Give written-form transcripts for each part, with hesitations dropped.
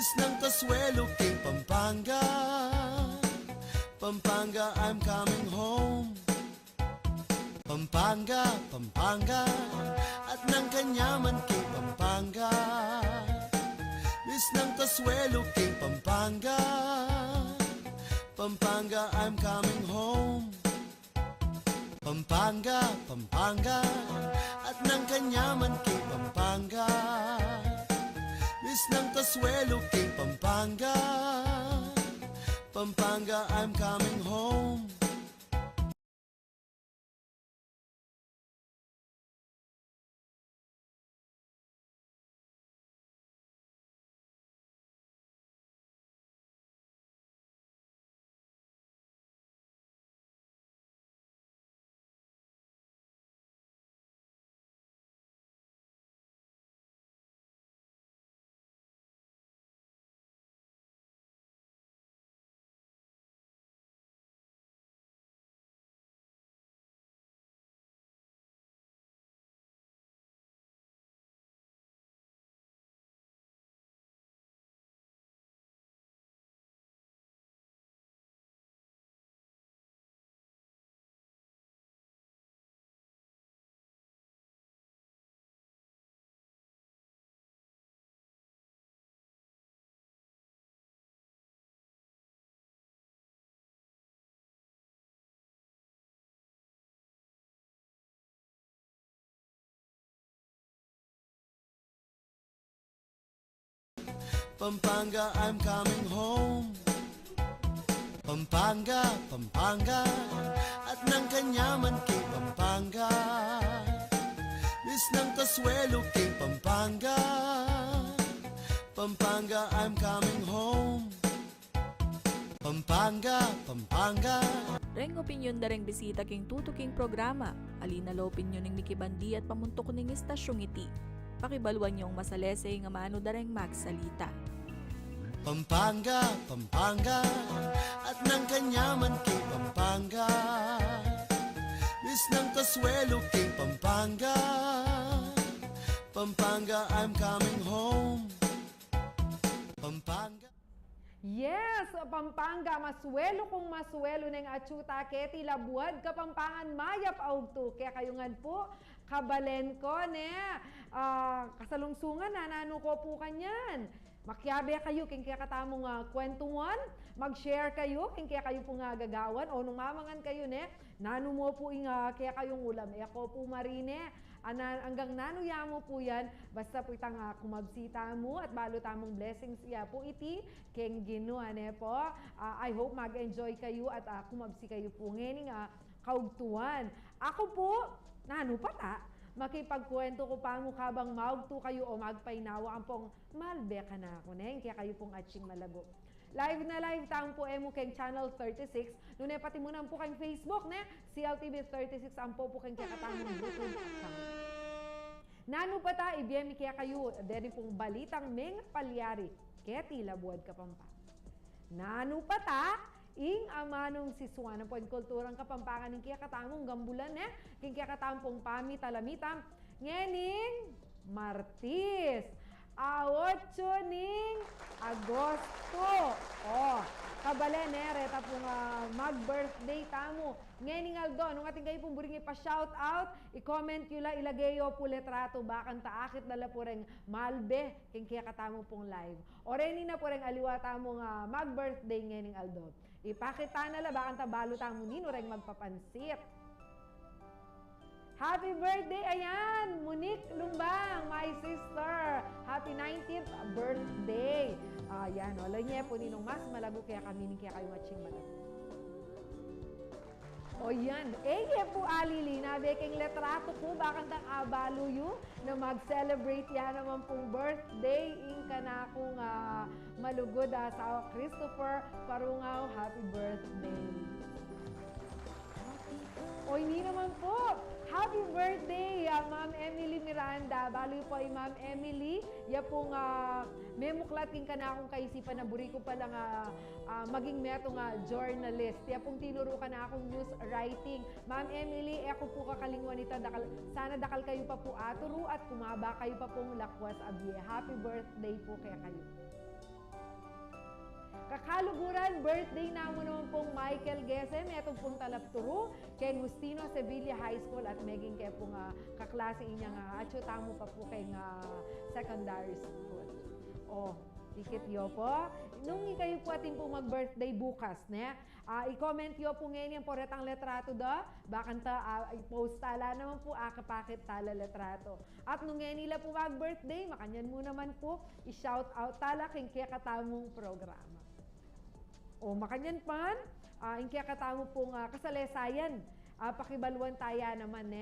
Miss ng Kasuelo King Pampanga, Pampanga, I'm coming home. Pampanga, Pampanga, at ng Kanyaman King Pampanga. Miss ng Kasuelo King Pampanga, Pampanga, I'm coming home. Pampanga, Pampanga, at ng Kanyaman King Pampanga. Miss ng Kasuelo King Pampanga, Pampanga, I'm coming home. Pampanga, I'm coming home. Pampanga, Pampanga, at ng Kanyaman King Pampanga. Miss ng Kasuelo King Pampanga, Pampanga, I'm coming home. Pampanga, Pampanga. Reng opinyon da reng bisita king tutuking programa. Alina lo opinyon ng Mickey Bandi at pamuntok ning istasyong iti. Pakibaluan yung masalese nga maano da reng magsalita. Pampanga, Pampanga, at ng Kanyaman King Pampanga. Miss ng Kasuelo King Pampanga, Pampanga, I'm coming home. Pampanga. Yes, Pampanga, masuelo kung masuelo ng atsuta keti labuad Kapampangan mayap augto. Kaya kayungan po, kabalen ko ne, kasalungsungan na nano ko po kanyan. Makyabe kayo, king kaya katamong kwentuhan, mag-share kayo, king kaya kayo po nga gagawan, o nung mamangan kayo ne, nano mo po kaya kayong ulam. E ako po marine, hanggang nanuya mo po yan, basta po itang kumabsita mo at balo tamong blessings iya po iti, king ginuan po. I hope mag-enjoy kayo at kumabsi kayo po ngayon kaugtuan. Ako po, nano pata, makipagkwento ko pa mo kabang maugto kayo o magpainawa ang pong malbeka na ako neng, kaya kayo pong atching malago. Live na live taong po mo keng Channel 36. Nune pati mo po keng Facebook ne, CLTV 36 ang po keng kaya katamong YouTube account. Nano pa ta, ibiyemi kaya kayo, deri pong balitang meng palyari, kaya tila buwad Kapampangan. Nano pa ta, ing amanong si Suana po kulturang Kapampangan ng kaya katamong gambulan ne, king kaya katamong pami talamitam, ngening Martis. 8 ning Agosto. Kabalen reta po nga mag-birthday tamo. Ngayon Aldo, nung ating kayo pong buring ipa-shout out, i-comment yun la, ilagayo po letrato, bakan taakit dala po rin malbe, king kaya katamo pong live. O rin na po rin aliwa tamo nga mag-birthday ngayon Aldo. Ipakita na la, bakan tabalo tamo nino rin magpapansit. Happy birthday, ayan! Monique Lumbang, my sister. Happy 90th birthday. Ayan, wala niya po ninong mas malago kaya kami ni kaya kayo matching malago. O yan, po alili na beking letrato ko bakang tang abalo yu na mag-celebrate yan naman pong birthday inka na akong malugod sa Christopher Parungaw. Happy birthday. O hindi naman po. Happy birthday, Ma'am Emily Miranda. Baloy po ay Ma'am Emily. Ya pong memuklat king ka na akong kaisipan na buri ko palang maging metong journalist. Ya pong tinuro ka na akong news writing. Ma'am Emily, ako po kakalingwan ito. Sana dakal kayo pa po aturo at kumaba kayo pa pong lakwas abye. Happy birthday po kaya kayo. Kakaluguran, birthday namo naman pong Michael Gesem, etong pong talapturo, kay Agustino Sevilla High School at meging kay pong kaklase inyang atyo tamo pa po kay secondary school. Oh, tikit yo po. Nung kayo po atin po mag-birthday bukas, ne? I-comment yo po ngayon yung poretang letrato da. Bakan ta, i-post tala naman po, akapakit tala letrato. At nung ngayon nila po mag-birthday, makanyan mo naman po, i-shout out tala king kaya katamong programa. O makanyan pan, yung kaya katamo pong kasalesayan, pakibaluan taya naman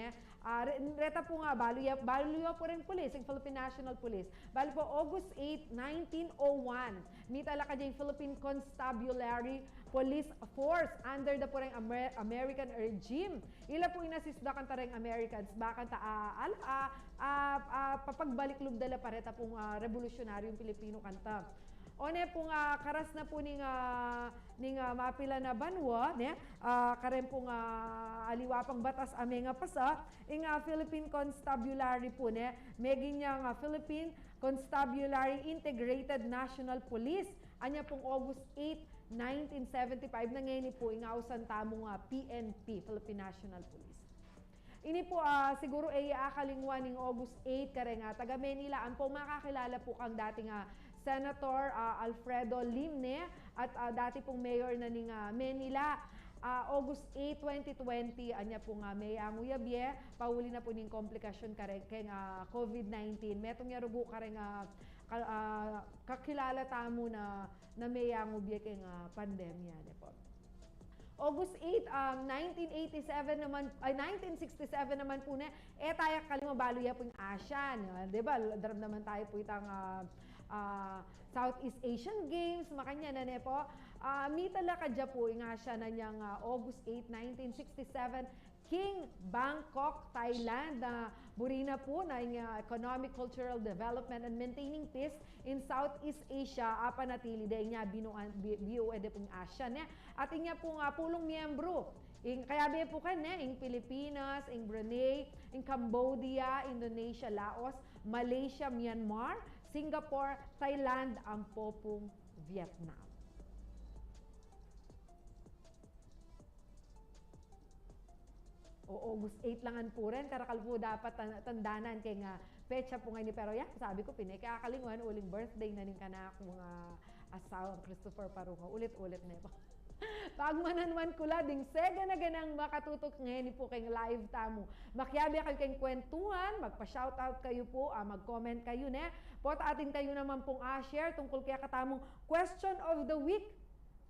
reta po nga, baluya po rin police, yung Philippine National Police. Bali po, August 8, 1901, mitala ka dyan Philippine Constabulary Police Force under the po rin American regime. Ila po inasisda kan ta rin Americans, bakan ta papagbalik lubdala pareta pong revolutionaryong Pilipino kanta. One pong karas na po ning mapila na banwa, karen pong aliwapang batas ame nga pasa, ing Philippine Constabulary po, megin niyang Philippine Constabulary Integrated National Police, anya pong August 8, 1975, na ngayon po, ingausan tamong PNP, Philippine National Police. Ini po siguro ay akalingwan ng August 8 kare nga taga Manila ang po makakilala po kang dating Senator Alfredo Limne at dati pong mayor na ning Manila. August 8, 2020 anya po nga may anguyabye pauli na po ning komplikasyon kare kay COVID-19 metong nga rugo kare nga kakilala tamo na may anguyabye kay pandemya ne po. August 8, 1987 naman, ay 1967 naman po tayo kalimabalo ya po yung ASEAN. Diba? Darab naman tayo po itang Southeast Asian Games, makanya na po. Mitala ka dya po yung ASEAN na niyang August 8, 1967, King Bangkok, Thailand, na burina po na yung economic, cultural development and maintaining peace in Southeast Asia, panatili dahil niya BOED pong ASEAN. At inya po nga pulong miyembro. Kaya be po kan, in Pilipinas, in Brunei, in Cambodia, Indonesia, Laos, Malaysia, Myanmar, Singapore, Thailand, ang po pong Vietnam. O August 8 langan po rin, karakal po dapat tandanan kay nga pecha po ngayon. Pero sabi ko, pinakakalinguan, uling birthday na rin ka na akong asawa, Christopher Parunga. Ulit-ulit na ito. Pagmananwan ko la, ding sega na ganang makatutok ngayon po kayong live tamo. Makyabi kayo kayong kwentuhan, magpa-shoutout kayo po, mag-comment kayo Pot atin kayo naman pong share tungkol kaya katamong question of the week.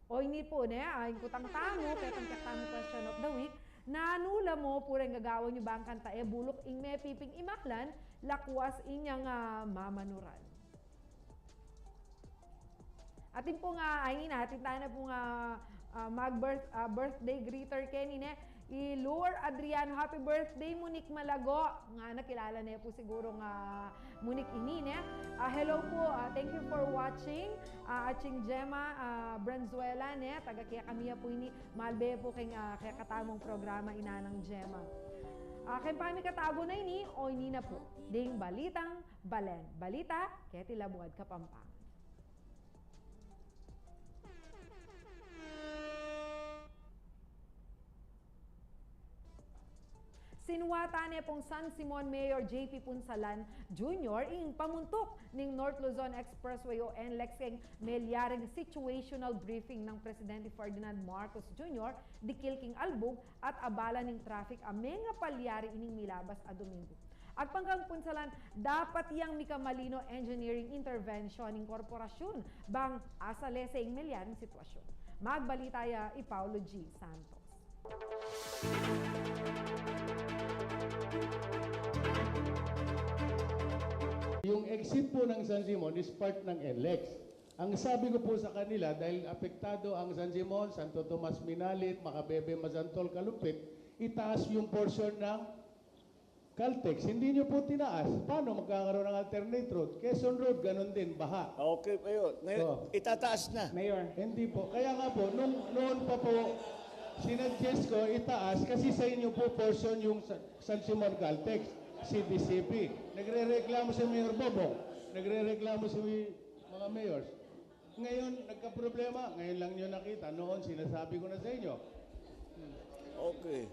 O ini po ang kutang tamo, kaya itong katamong question of the week. Nanula mo, purang gagawa nyo ba ang kanta, bulok ing may piping imaklan, lakwas inyang mamanuran. Atin po ay natin tayo na po birthday greeter Kenny Lure Adriano, happy birthday Monique Malago. Nga nakilala na po siguro Monique ini hello po, thank you for watching. Aching Gemma Branzuela taga kaya kami po ini malbe po kaya katamong programa inanang Gemma. Kaya pami katago na ini o ini na po ding balitang balen. Balita kaya tilabuad Kapampangan. Sinuwata niya pong San Simon Mayor J.P. Punsalan Jr. ing pamuntok ning North Luzon Expressway o NLEX ing melyaring situational briefing ng Presidente Ferdinand Marcos Jr. dikil king albog at abala ning traffic amenga palyari ining milabas a Domingo. At pangkang Punsalan, dapat yang mikamalino engineering intervention ng korporasyon bang asalese ing melyaring sitwasyon. Magbalita ya Paulo G. Santos. Yung exit po ng San Simon is part ng NLEX. Ang sabi ko po sa kanila, dahil apektado ang San Simon, Santo Tomas Minalit, Macabebe, Mazantol, Kalumpit, itaas yung portion ng Caltex. Hindi nyo po tinaas. Paano magkakaroon ng alternate road? Quezon Road, ganun din, baha. Okay po yun. Ngayon, itataas na. Mayor. Hindi po. Kaya nga po, noon pa po, sinuggest ko itaas kasi sa inyo po portion yung San Simon Caltex, CDCP. Nagre-reklamo si Mayor Bobo. Nagre-reklamo si mga mayors. Ngayon, nagka-problema. Ngayon lang nyo nakita. Noon, sinasabi ko na sa inyo. Okay.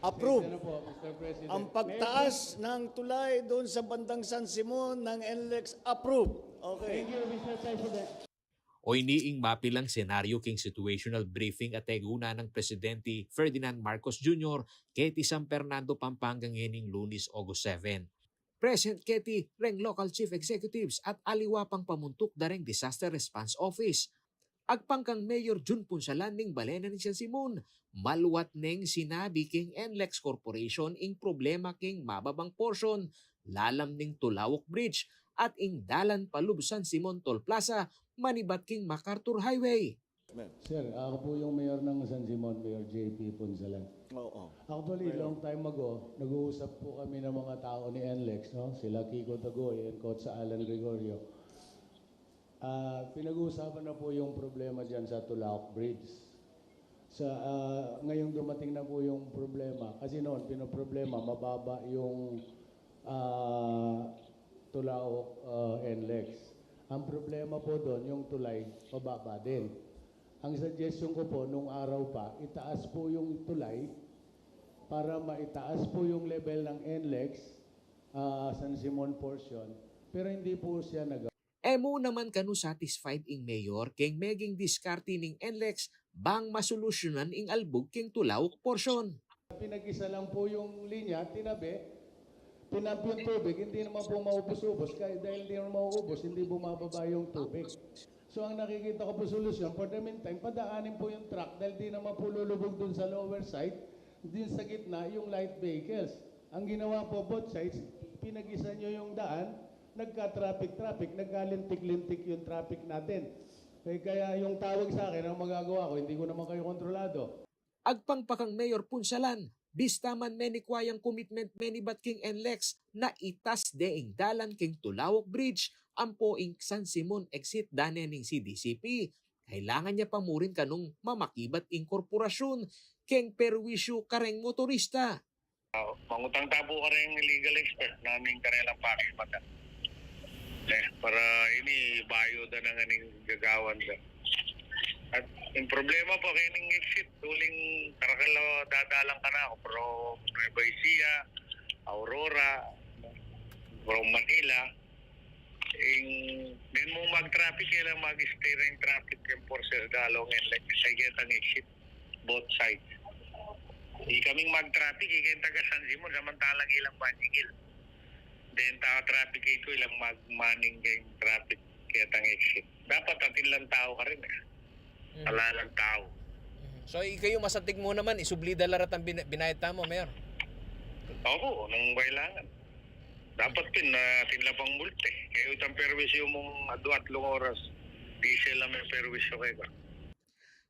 Approve. Ano po, Mr. President? Ang pagtaas ng tulay doon sa bandang San Simon ng NLEX, approve. Okay. Thank you, Mr. President. O iniing mapilang senaryo king situational briefing at teguna ng Presidente Ferdinand Marcos Jr. Keti San Fernando, Pampanga ngening Lunes, August 7. Present Keti, reng local chief executives at aliwa pang pamuntok dareng Disaster Response Office. Agpangkang Mayor Jun Punsalan ning Balena ni San Simon, maluwat neng sinabi king NLEX Corporation ing problema king mababang portion, lalam ning Tulawok Bridge at ing dalan palub San Simon Toll Plaza, manibat king MacArthur Highway. Sir, ako po yung mayor ng San Simon, Mayor JP Punsalan. Oo. Actually, long time ago, nag-uusap po kami ng mga tao ni NLEX, no? Sila Kiko Tagoy and Coach Alan Gregorio. Pinag-uusapan na po yung problema dyan sa Tulawok Bridge. Ngayong dumating na po yung problema, kasi noon, pinoproblema, mababa yung Tulawok NLEX. Ang problema po doon, yung tulay, mababa din. Ang suggestion ko po, nung araw pa, itaas po yung tulay para maitaas po yung level ng NLEX, San Simon portion, pero hindi po siya Emo naman kanu satisfied ing mayor king meging diskarte ning NLEX bang masolusyonan ing albog king Tulawok portion. Pinag-isa lang po yung linya, tinabi, pinump yung tubig, hindi naman po maubos-ubos. Dahil hindi naman maubos, hindi bumababa yung tubig. So ang nakikita ko po solusyon, for the meantime, padaanin po yung truck dahil di naman po lulubog dun sa lower side, din sa gitna yung light vehicles. Ang ginawa po both sides, pinag-isa nyo yung daan, nagka-traffic, nagkalintik-lintik yung traffic natin. Kaya yung tawag sa akin, ang magagawa ko, hindi ko naman kayo kontrolado. Agpangpakang Mayor Punsalan, bista man menikwayang commitment menibat king NLEX na itas deing dalan king Tulawok Bridge ampo ing San Simon exit dane ning CDCP. Kailangan niya pamurin kanung mamakibat ing korporasyon king perwisyo kareng motorista. Mangutang tabo ka rin legal expert naming karelang pakimata. Para ini bayo da ng aning gagawan da. At yung problema po kining exit, tuling karakalo dadalang ka na ako pero Nueva Ecija, Aurora, from Manila, din mo mag-traffic, kailang mag-stay rin traffic enforcer dalong and like sa ang exit, both sides. Kaming mag-traffic, taga San Simon, samantalang ilang banjigil. Then traffic ito, ilang mag-manning kayong traffic kaya tang exit. Dapat atin lang tao ka rin Alalang tao. So kayo masatig mo naman, isublida larat ang binayad mo, Mayor? Oo, nung kailangan. Dapat tinlapang multe. Kaya itang perwisyo mong 2 oras, di sila may perwisyo kayo ba?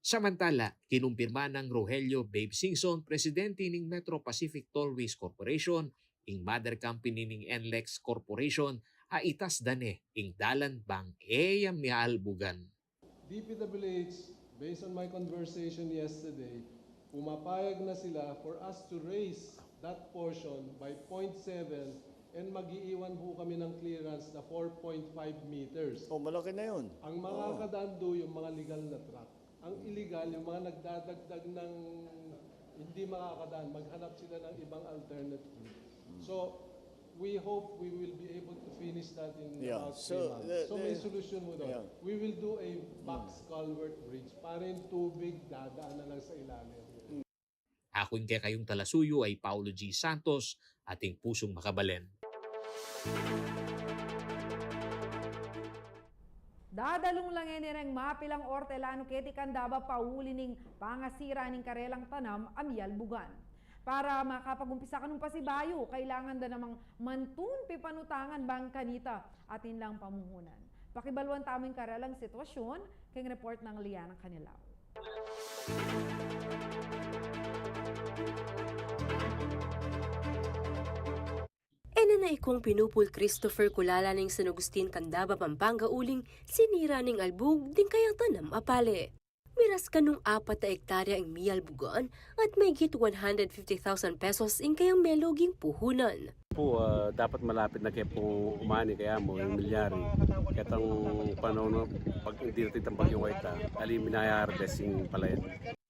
Samantala, kinumpirma ng Rogelio Babe Singson, presidente ng Metro Pacific Tollways Corporation, ing mother company ng NLEX Corporation, itas dane ing dalan bang eyam mialbugan. DPWH, based on my conversation yesterday, pumapayag na sila for us to raise that portion by 0.7 and mag-iiwan po kami ng clearance na 4.5 meters. Oh, malaki na yun. Ang mga kadando, yung mga legal na truck. Ang illegal, yung mga nagdadagdag ng hindi makakadaan, maghanap sila ng ibang alternative. So, we hope we will be able to finish that in about 3 months. So may solusyon mo doon. Yeah. We will do a box culvert bridge para yung tubig dadaan na lang sa ilalim. Ako'y kayong talasuyo ay Paulo G. Santos, ating pusong makabalen. Dadalong lang nireng mapilang ortelano keti kandaba pauli ning pangasira ning karelang tanam amyal bugan. Para makapagumpisa ka nung pasibayo, kailangan da namang mantun pipanutangan bang kanita atin lang pamuhunan. Pakibaluan taming karelang sitwasyon, keng report ng Liana Canilao. Na ikong pinupul Christopher Kulala ng San Agustin, Candaba, Pampanga uling sinira ning albug din kayang tanam apale. Miras kanung 4 na ektarya ang miyal bugan at may git 150,000 pesos in kayang meloging puhunan. Po, dapat malapit na kayo po umani kaya mo yung milyari. Katang panahon pag hindi natin tambag yung waita, aliminaya harvesting pala yan.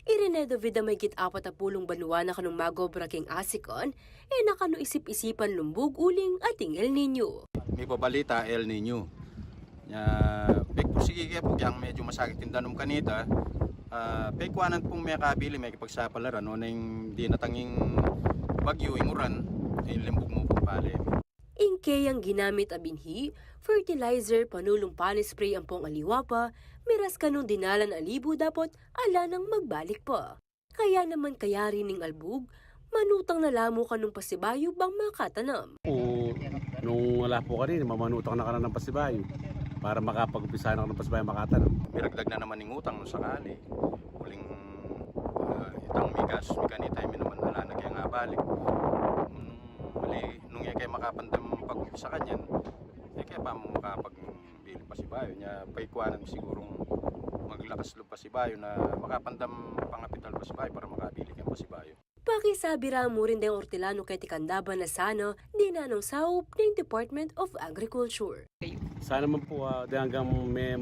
Irenedo vida may git 40 banwa na kanong magobra king asikon, nakano isip-isipan lumbog uling ating El Nino. May pabalita El Nino. Pek po sige kaya po kaya medyo masakit yung danom kanita. Pekwanan pong may kabili may kipagsapalaran no nang di natanging bagyo imuran limbog mo po pale. Ingkay ang ginamit a binhi, fertilizer, panulong spray ang pong aliwapa, miras kanong dinalan alibo dapat ala nang magbalik pa. Kaya naman kaya rin ning albug, manutang na lamo kanong pasibayo bang makatanam. O, nung wala po ka rin, mamanutang na ka na ng pasibayo para makapag-upisa na ka ng pasibayo makatanam. Miragdag na naman ng utang no sakali. Huling itang migas, mekanita may naman wala na kaya nga balik. Nung kaya makapandam pag-umpisa kanyan, kaya pa mo makapagbili pa si Bayo niya, paikuanan mo sigurong maglakas loob pa si Bayo na makapandam pangapital pa si Bayo para makabili ka pa si Bayo. Pakisabi mo rin din Ortilano kay Tikandaban na sana di na nang saup ng Department of Agriculture. Sana man po, hanggang may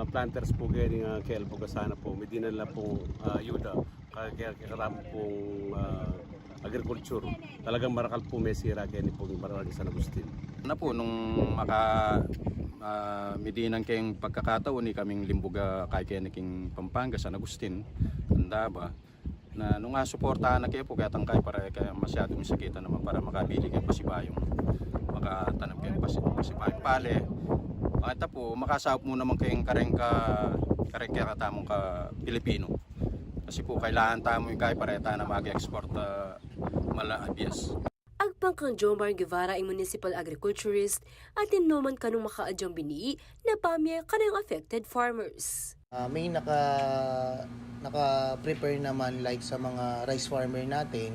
planters po ganyan kaya po sana po, may dinan lang po ayuda, kaya karami pong agriculture. Talagang marakal po may sira kaya ni pong Barangay San Agustin. Na po, nung midinan kayong pagkakataon ni kaming limbuga kay Keniking Pampanga, San Agustin, tanda ba? Na nung suportahan na kayo po kaya tangkay para kaya masyadong sakita naman para makabili kayo pasibayong makatanam kayo pasibayong pale. Makita po, makasahop mo naman kayong karengka katamong ka Pilipino. Kasi po kailangan tamo yung kaya para na mag-export malaabias. Agpang kang Jomar Guevara ay municipal agriculturist at inuman kanong makaadyang bini na pamye kanang affected farmers. May naka-prepare naman like sa mga rice farmer natin,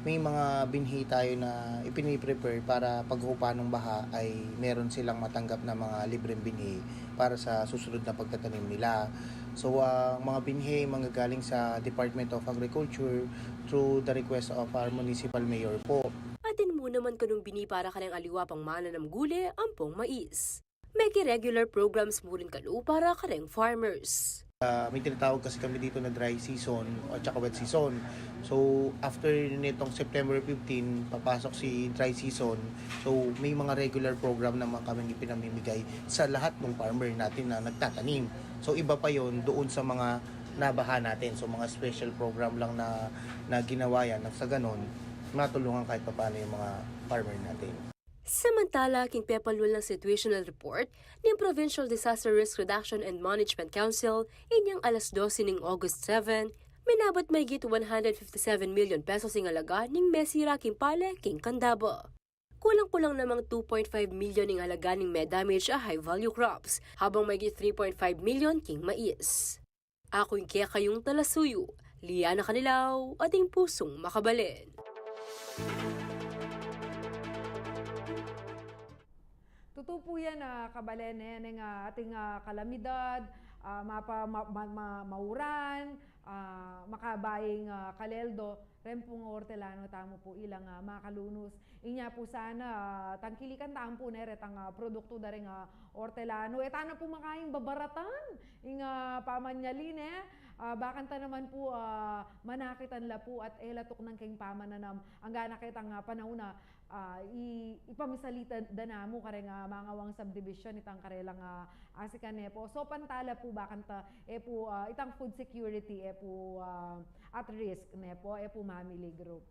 may mga binhi tayo na ipini-prepare para paghupa ng baha ay meron silang matanggap na mga libreng binhi para sa susunod na pagtatanim nila. So mga binhi manggagaling sa Department of Agriculture through the request of our municipal mayor po. Atin mo naman kanong bini para kanang aliwa pang mana ng gule ampong mais. May regular programs mo rin kanu para kanang farmers. May tinatawag kasi kami dito na dry season at saka wet season. So after nitong September 15, papasok si dry season. So may mga regular program naman kami ipinamimigay sa lahat ng farmer natin na nagtatanim. So iba pa yon doon sa mga nabaha natin. So mga special program lang na ginawa yan. Sa ganon, matulungan kahit pa paano yung mga farmer natin. Samantala, king pepalul ng situational report ng Provincial Disaster Risk Reduction and Management Council inyang alas 12 ng August 7, minabot may git 157 million pesos ng alaga ng mesira king pale king Candaba. Kulang-kulang namang 2.5 million ng alaga ng may damage a high-value crops, habang may git 3.5 million king mais. Ako yung kaya kayong talasuyo, Liana Canilaw, ating pusong makabalin. Totoo po yan, kabalen, ng ating kalamidad, mauran, makabaying kaleldo, rempong Ortelano, tamo po ilang makalunos. Inya po sana, tangkilikan taang po retang produkto da rin Ortelano. Tana po makaing babaratan, pamanyalin bakan ta naman po manakitan la po at elatok ng king pamananam. Ang gana kitang panahuna, ipamisalita danamo kareng mga wang subdivision itang karelang asikan po. So pantala po bakan ta po itang food security po at risk po po Mamili Group.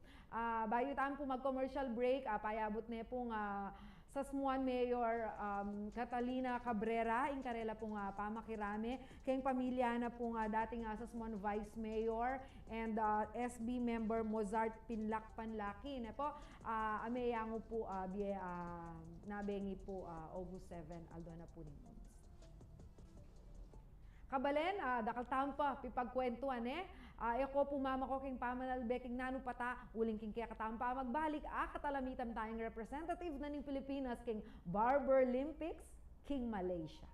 Bayo tayo po mag-commercial break, payabot po sa Smuan Mayor Catalina Cabrera, inkarela po pamakirame, kayong pamilya na po dating sa Smuan Vice Mayor and SB member Mozart Pinlac Panlaki na po, ameyango po nabengi po August 7, aldo na po ninyo. Kabalen, dakal tampa, pipagkwentuan eko pumama ko king pamanalbeking nanu pata, uling king kaya katampa magbalik, katalamitam tayong representative na ng Pilipinas king Barber Olympics, king Malaysia.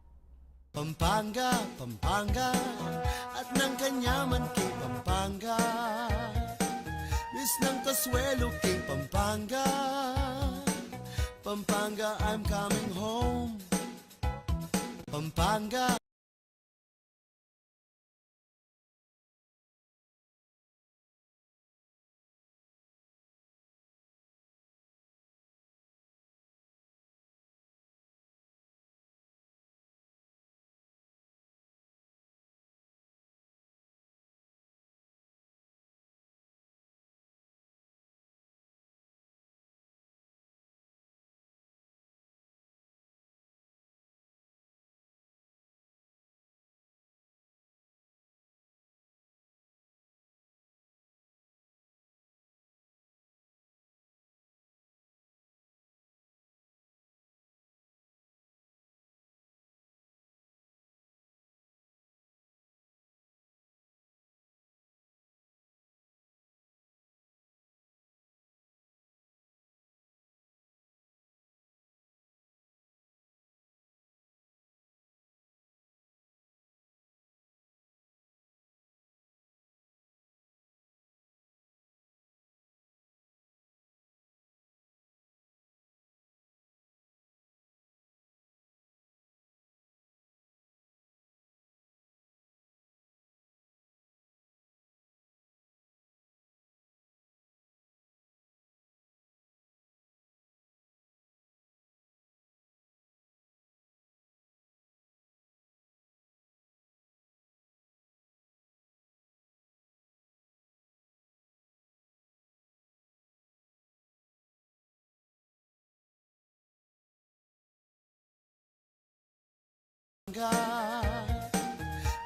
Pampanga, Pampanga, at ng kanyaman kay Pampanga. Bis ng Kasuelo kay Pampanga. Pampanga, I'm coming home. Pampanga.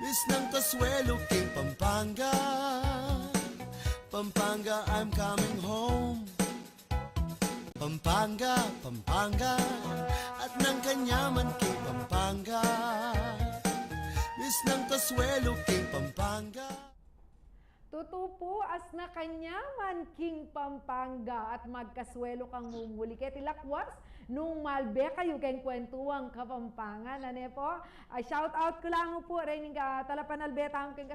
Bis ng Kasuelo kay Pampanga. Pampanga, I'm coming home. Pampanga, Pampanga, at ng kanyaman kay Pampanga. Bis ng Kasuelo kay Pampanga. Tutupo as na kanyaman King Pampanga at magkaswelo kang mumuli. Kaya tilakwas nung malbe kayo kayong kwentuang Kapampangan. Ano po? Shout out ko lang po rin ka talapanalbe tamo kayong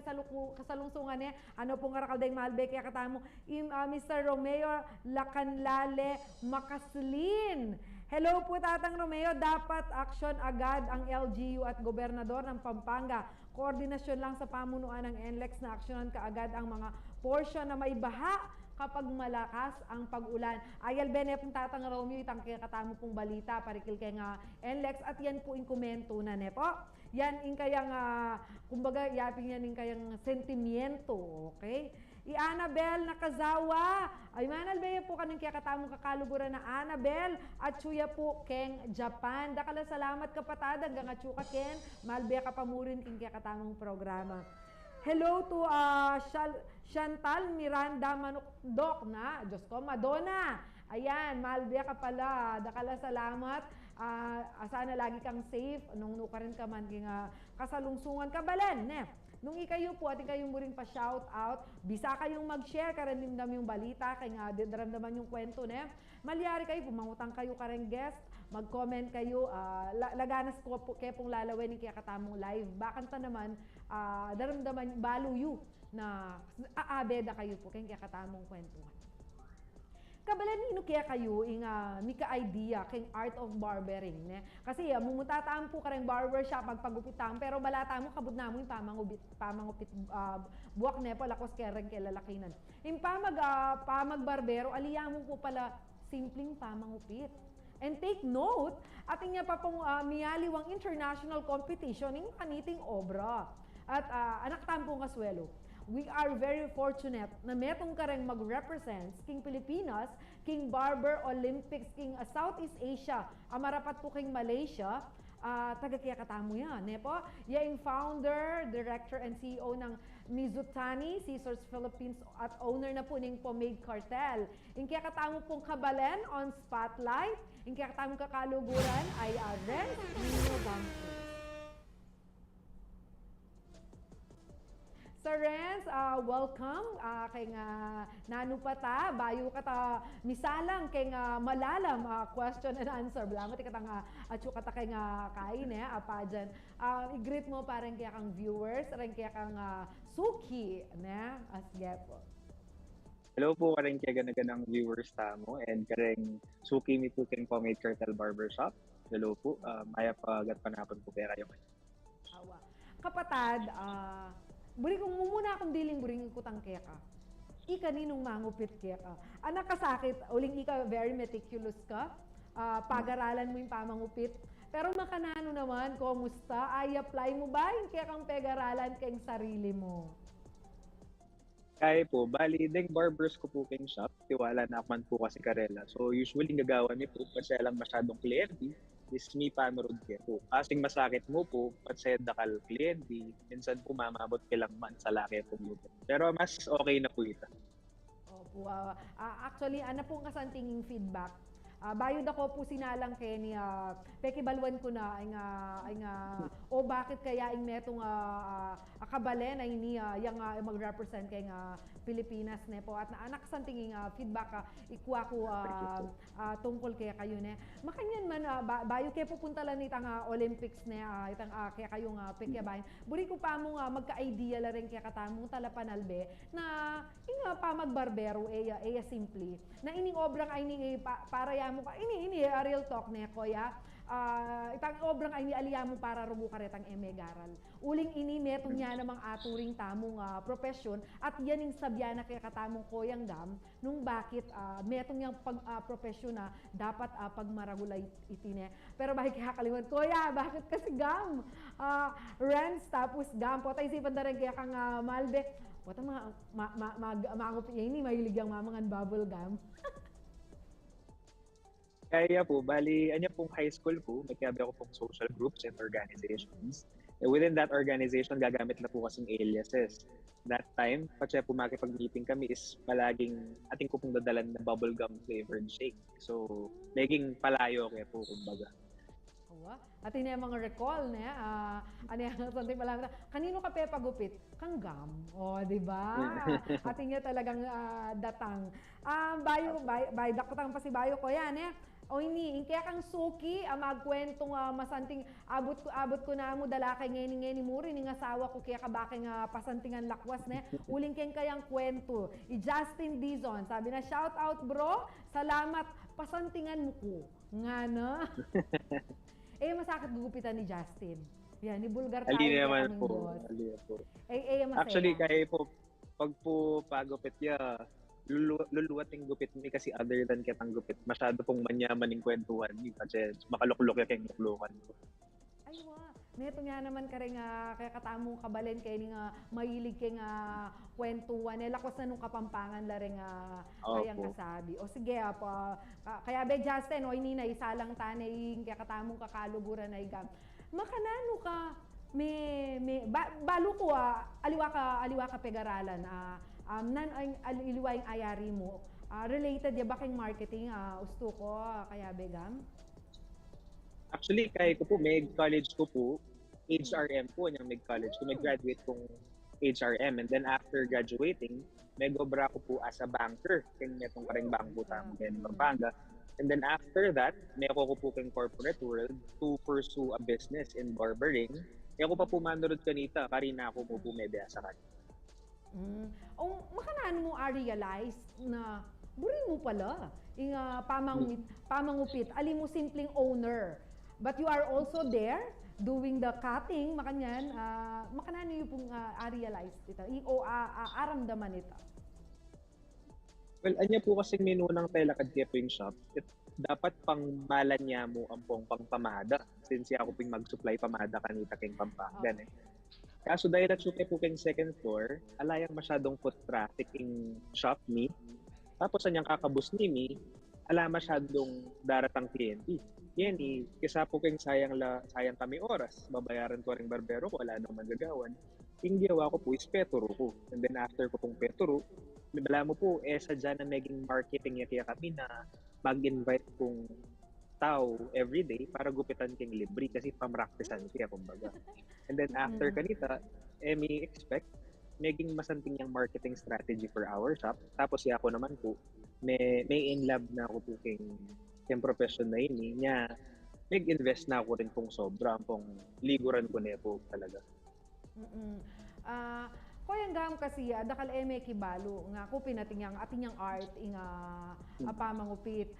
kasalungsungan eh. Ano pong karakaldeng malbe kaya katamo Mr. Romeo Lacanlale Makaslin. Hello po Tatang Romeo, dapat action agad ang LGU at gobernador ng Pampanga. Koordinasyon lang sa pamunuan ng NLEX na aksyonan kaagad ang mga porsyon na may baha kapag malakas ang pag-ulan. Ayal bene pong Tatang Romeo, itang katamo pong balita, parikil kay nga NLEX at yan po in komento na ne po. Yan in kayang, kumbaga, yaping yan in kayang sentimiento, okay? Annabel Nakazawa. Ay manalbe po kanang kaya katamong kakaluguran na Annabel at Chuya po keng Japan. Dakala salamat kapatada hanggang at Chuka ken malbe ka pamurin king kaya katamong programa. Hello to Chantal Miranda Manukdok na. Diyos ko, Madonna. Ayan, malbe ka pala. Dakala salamat. Sana lagi kang safe. Nung nuka rin ka man king kasalungsungan ka balen. Ne? Nung ikayo po at ikayong muring pa-shout out, bisa kayong mag-share, karandimdam yung balita, kaya nga daramdaman yung kwento na. Malyari kayo, pumangutang kayo kareng guest, mag-comment kayo, laganas ko po kayo pong lalawin ng kaya katamong live. Bakanta naman, daramdaman, baluyo na aabeda kayo po kaya katamong kwentuhan. Kabalan nino kaya kayo ing mika idea king art of barbering ne kasi mumutataan po kareng barbershop magpagupitan pero balata mo kabud namo yung pamangupit buwak ne po lakos kereng kay lalakinan in pamagbarbero aliya mo po pala simpleng pamangupit. And take note ating niya pa pong miyaliwang international competition ng kaniting obra at anak tampong kaswelo. We are very fortunate na metong kareng mag-represent King Pilipinas, King Barber Olympics, King Southeast Asia, amarapat po King Malaysia, taga kaya katamo yan. Nepo, yung founder, director, and CEO ng Mizutani Scissors Philippines at owner na po ng Pomade Cartel. Yung kaya katamo pong kabalen on Spotlight, yung kaya katamo kakaluguran ay Renz Nino Bangko. Sir Renz, welcome. Kay nga nanupata, bayo ka ta misalang kay nga malalam question and answer. Blamat ka nga atyo ka ta kay nga kain apa dyan. I-greet mo parang kaya kang viewers, parang kaya kang suki, ne? As gepo. Hello po kareng kaya ganaganang viewers tamo and kareng suki mi po king Pomade Cartel Barbershop. Hello po, maya pagat panapon po kaya kayo. Awa. Kapatad, buri kong mumuna akong diling buring ikutang keka. Ika ninong mangupit keka. Anak kasakit, uling ika very meticulous ka. Pag-aralan mo yung pamangupit. Pero makanano naman, kumusta? Ay apply mo ba yung kekang pag-aralan kayong sarili mo? Kaya po, bali, deng barbers ko po king shop, tiwala na man po kasi karela. So usually gagawa niyo po, kasi lang masyadong kliyente, is mi panorod kayo po. Kasing masakit mo po, patsayad na kal kliyente, minsan po mamabot kilang man sa laki po mo. Pero mas okay na po ito. Opo, actually, ano pong kasantinging feedback? Bayod ako po sinalang kay ni pekibalwan ko na o bakit kaya ing metong akabalen ay ni yang mag-represent kay Pilipinas ne po at anak santinging feedback ikuha ko tungkol kay kayo ne makanyan man bayo kay pupunta lang itang Olympics ne itang kay kayong pekyabayan buri ko pa mo magka-idea la rin kay katamong talapanalbe na inga pa magbarbero simple na ining obrang ay ni para mo ka ini real talk ne kuya itang obrang ay ni aliyamo para rubo karetang garal uling ini metong niya namang aturing tamong profesyon at yan yung sabyana kay katamong koyang gam nung bakit metong yang profesyon na dapat pagmaragulay itine pero bakit kakalimutan kuya bakit kasi gam rents tapos gam potay sipan na rin kaya kang malbe pota maangup ini mahilig ang mamangan bubble gum. Kaya po, bali, anya pong high school po, nagkabi ako pong social groups and organizations. Within that organization, gagamit na po kasing aliases. That time, pati po makipag-meeting kami is palaging ating ko pong dadalan na bubblegum flavored shake. So, naging palayo kaya po, kumbaga. At ini ang mga recall ne ano yung something pala kanino ka pagupit kang gam di ba at niya talagang datang bayo dakotang pasibayo ko yan o ini kaya kang suki magkwentong masanting abot ko na mo dala kay ngeni muri ning asawa ko kaya kabake nga pasantingan lakwas ne uling kayang kwento Justin Dizon sabi na shout out bro salamat pasantingan mo ko nga na masakit gugupitan ni Justin. Yan, ni Bulgar tayo. Ali naman po. Actually, kaya po, pag po pagupit niya, luluwating gupit ni kasi other than kitang gupit. Masyado pong manyaman ng kwentuhan ni kasi makaluklok yung luklukan ko. Ay, neto nga naman ka rin kaya katamong kabalen kaya nga mahilig kay nga kwentuhan. Lakos na nung kapampangan la rin kayang kasabi. O sige, kaya be Justin, o ini na isa lang tanay kaya katamong kakaluguran na igam. Makanano ka, balo ko aliwa ka pegaralan, aliwa yung ayari mo. Related ya ba kayong marketing, usto ko, kaya begam? Actually, kaya ko po, may college ko po, HRM po, yung may college ko, may graduate kong HRM. And then after graduating, may gobra ko po as a banker. Kaya itong kareng bangko tamo din, Pampanga. And then after that, may ako po kayong corporate world to pursue a business in barbering. Kaya ko pa po manurod kanita, karina ako po media sa kanya. Makanan mo realize na buri mo pala, yung pamangupit, ali mo simpleng owner. But you are also there doing the cutting, makanyan, makanan niyo pong realize ito, aramdaman ito. Well, anya po kasing minunang telakad kaya po yung shop, dapat pang malan niya mo ang pong pangpamada since ako pong mag-supply pamada kanita king Pampanga. Kaso dahil at suke po king second floor, alayang masyadong foot traffic in shop me, tapos anyang kakabus ni me, ala masyadong daratang kliyente. Yan kisa po kayong sayang kami oras, babayaran ko rin barbero ko, wala nang magagawan. Yung ginawa ko po is peturo ko. And then after ko pong peturo, bala mo po, sadya na naging marketing niya kaya kami na mag-invite kong tao everyday para gupitan kayong libre kasi pamraktisan kaya kumbaga. And then after kanita, may expect naging masanting yung marketing strategy for our shop. Tapos ako naman po, may in lab na ako po yung profession na yun niya, nag-invest na ako rin pong sobra, pong liguran ko na po talaga. Koyang gam kasi dakal eme kibalo nga ko pinatingyang ating art inga pamangupit.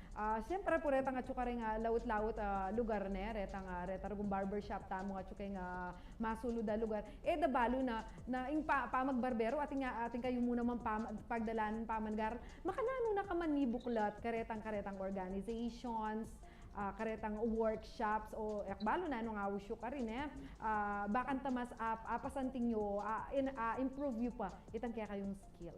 Siyempre po retang at nga lawit-lawit lugar ne retang retang barbershop tamo at nga masulod da lugar. Da balo na ing pamagbarbero ating kayo muna man pagdalan pamangar. Makanano na kaman ni buklat karetang organizations karetang workshops o ekbalo na nung awusyo ka rin bakan tamas apasanting nyo improve you pa itang kaya kayong skill.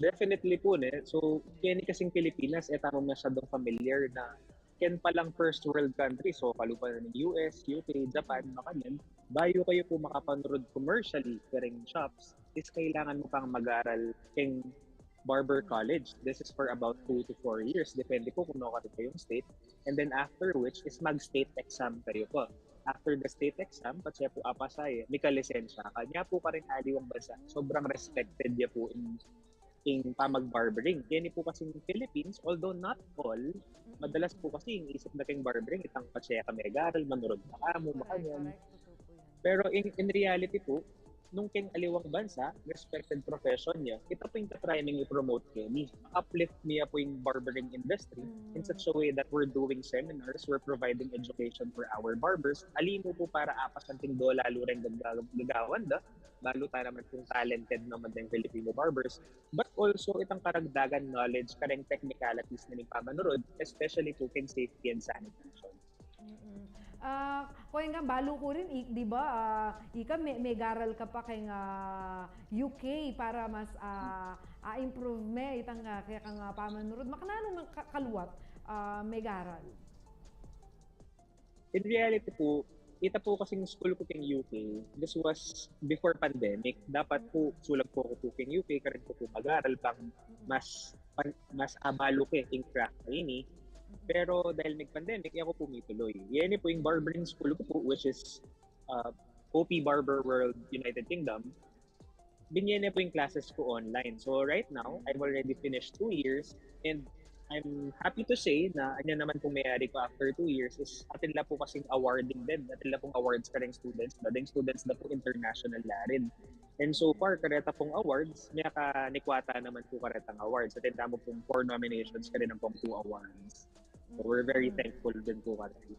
Definitely po so kaya kasing Pilipinas tamo masyadong familiar na ken palang first world country so palupa na ng US, UK, Japan makanyan bayo kayo po makapanood commercially karing shops is kailangan mo pang mag-aral king barber college. This is for about 2 to 4 years. Depende po kung nakakita po yung state. And then after which is mag-state exam kayo po. After the state exam, kasi po apasay, may kalisensya. Kanya po ka rin aliwang bansa. Sobrang respected niya po in pamag-barbering. Yan po kasi in Philippines, although not all, madalas po kasi yung isip na kayong barbering, itang patsaya ka may garal, manurod na kamo, makanyan. Pero in reality po, nung king aliwang bansa, respected profession niya, ito po yung tatry nang i-promote kami. Uplift niya po yung barbering industry in such a way that we're doing seminars, we're providing education for our barbers. Alimo po para apasanting do lalo rin gagawan da, lalo tayo naman kung talented naman ng Filipino barbers. But also itang karagdagan knowledge, karang technicalities na ng pamanurod, especially po king safety and sanitation. Kung nga balo ko rin, di ba? Ika may garal ka pa kay UK para mas improve me itang kaya kang pamanurod. Makanano kaluwat may garal? In reality po, ita po kasing school ko king UK. This was before pandemic. Dapat po sulag po ko king UK karon po mag-aral pang mas abalo ke ing craft ini. Pero dahil nag-pandemic, ako pumituloy. Yan po yung barbering school ko po, which is OP Barber World United Kingdom. Binyan po yung classes ko online. So right now, I've already finished 2 years and I'm happy to say na anya naman pong mayari ko after 2 years is atin la po kasing awarding din. Atin la pong awards ka rin students. Dading students na po international la rin. And so far, kareta pong awards, may nikwata naman po karetang awards. Atin tamo pong 4 nominations ka rin ng pong 2 awards. So we're very thankful din po kasi.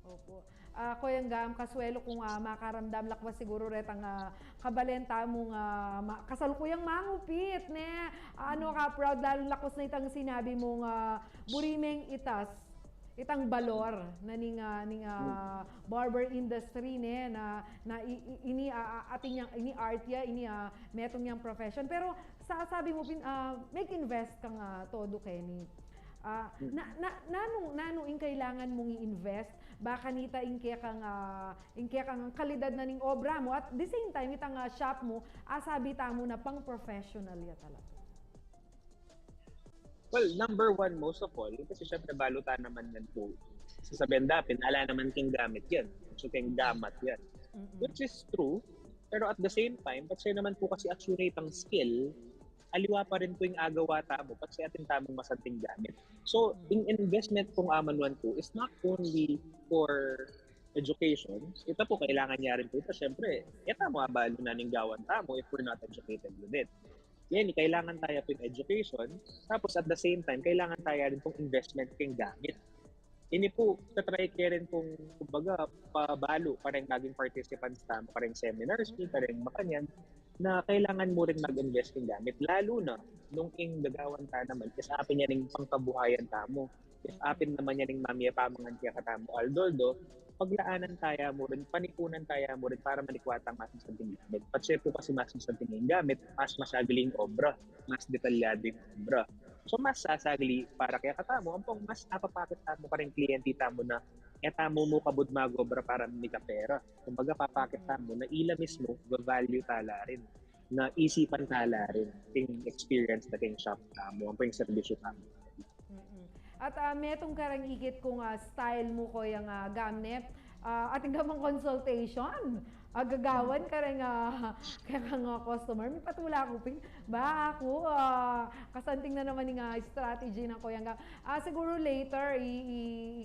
Opo. Koyang gam kaswelo kung makaramdam lakwa siguro retang kabalenta mong kasalukuyang mangupit ne. Ano ka proud lalo lakos na itang sinabi mong burimeng itang balor na ning barber industry ne na ini ating yang ini art ya ini metong yang profession pero sabi mo make invest kang todo Kenny. Nanong ing kailangan mong i-invest baka nita ingke kang kalidad na ning obra mo at the same time itang shop mo asabi tamo na pang professional ya talaga. Well, number one most of all kasi syempre balutan naman yan po sa bendapin ala naman king gamit yan so king gamat yan which is true pero at the same time kasi naman po kasi accurate ang skill aliwa pa rin po yung agawa tamo kasi atin tamong masanting gamit. So, yung investment pong amanuan po is not only for education. Ito po, kailangan niya rin po ito. Siyempre, ito mo abalo na ng gawan tamo if we're not educated with it. Yan, kailangan tayo po yung education. Tapos at the same time, kailangan tayo rin pong investment kong gamit. Ini po, tatry kayo rin pong, kumbaga, pabalo, parang naging participants tamo, parang seminars, parang makanyan, na kailangan mo rin mag-invest ng gamit. Lalo na, nung ing gagawan ta naman, is apin yan yung pangkabuhayan tamo. Is apin naman yan yung mamiya pamangan kaya katamo aldoldo, paglaanan tayo mo rin, panikunan tayo mo rin para manikwatang mas masanting gamit. Patsya po kasi mas masanting yung gamit, mas masagli yung obra, mas detalyado yung obra. So mas sasagli para kaya katamo, ampong mas apapakit tamo pa rin kliyente tamo na etamo mo kabud magobra para mika pera. Kumbaga papakit tamo na ila mismo value tala rin na isipan tala rin yung experience na kayong shop tamo, ang serbisyo tamo. At metong karang ikit kung style mo ko yung gamit ating gamang consultation. agagawan ka rin kaya ka nga customer, may patula ko ping, ba ako, kasanting na naman nga strategy ng kuya nga. Siguro later,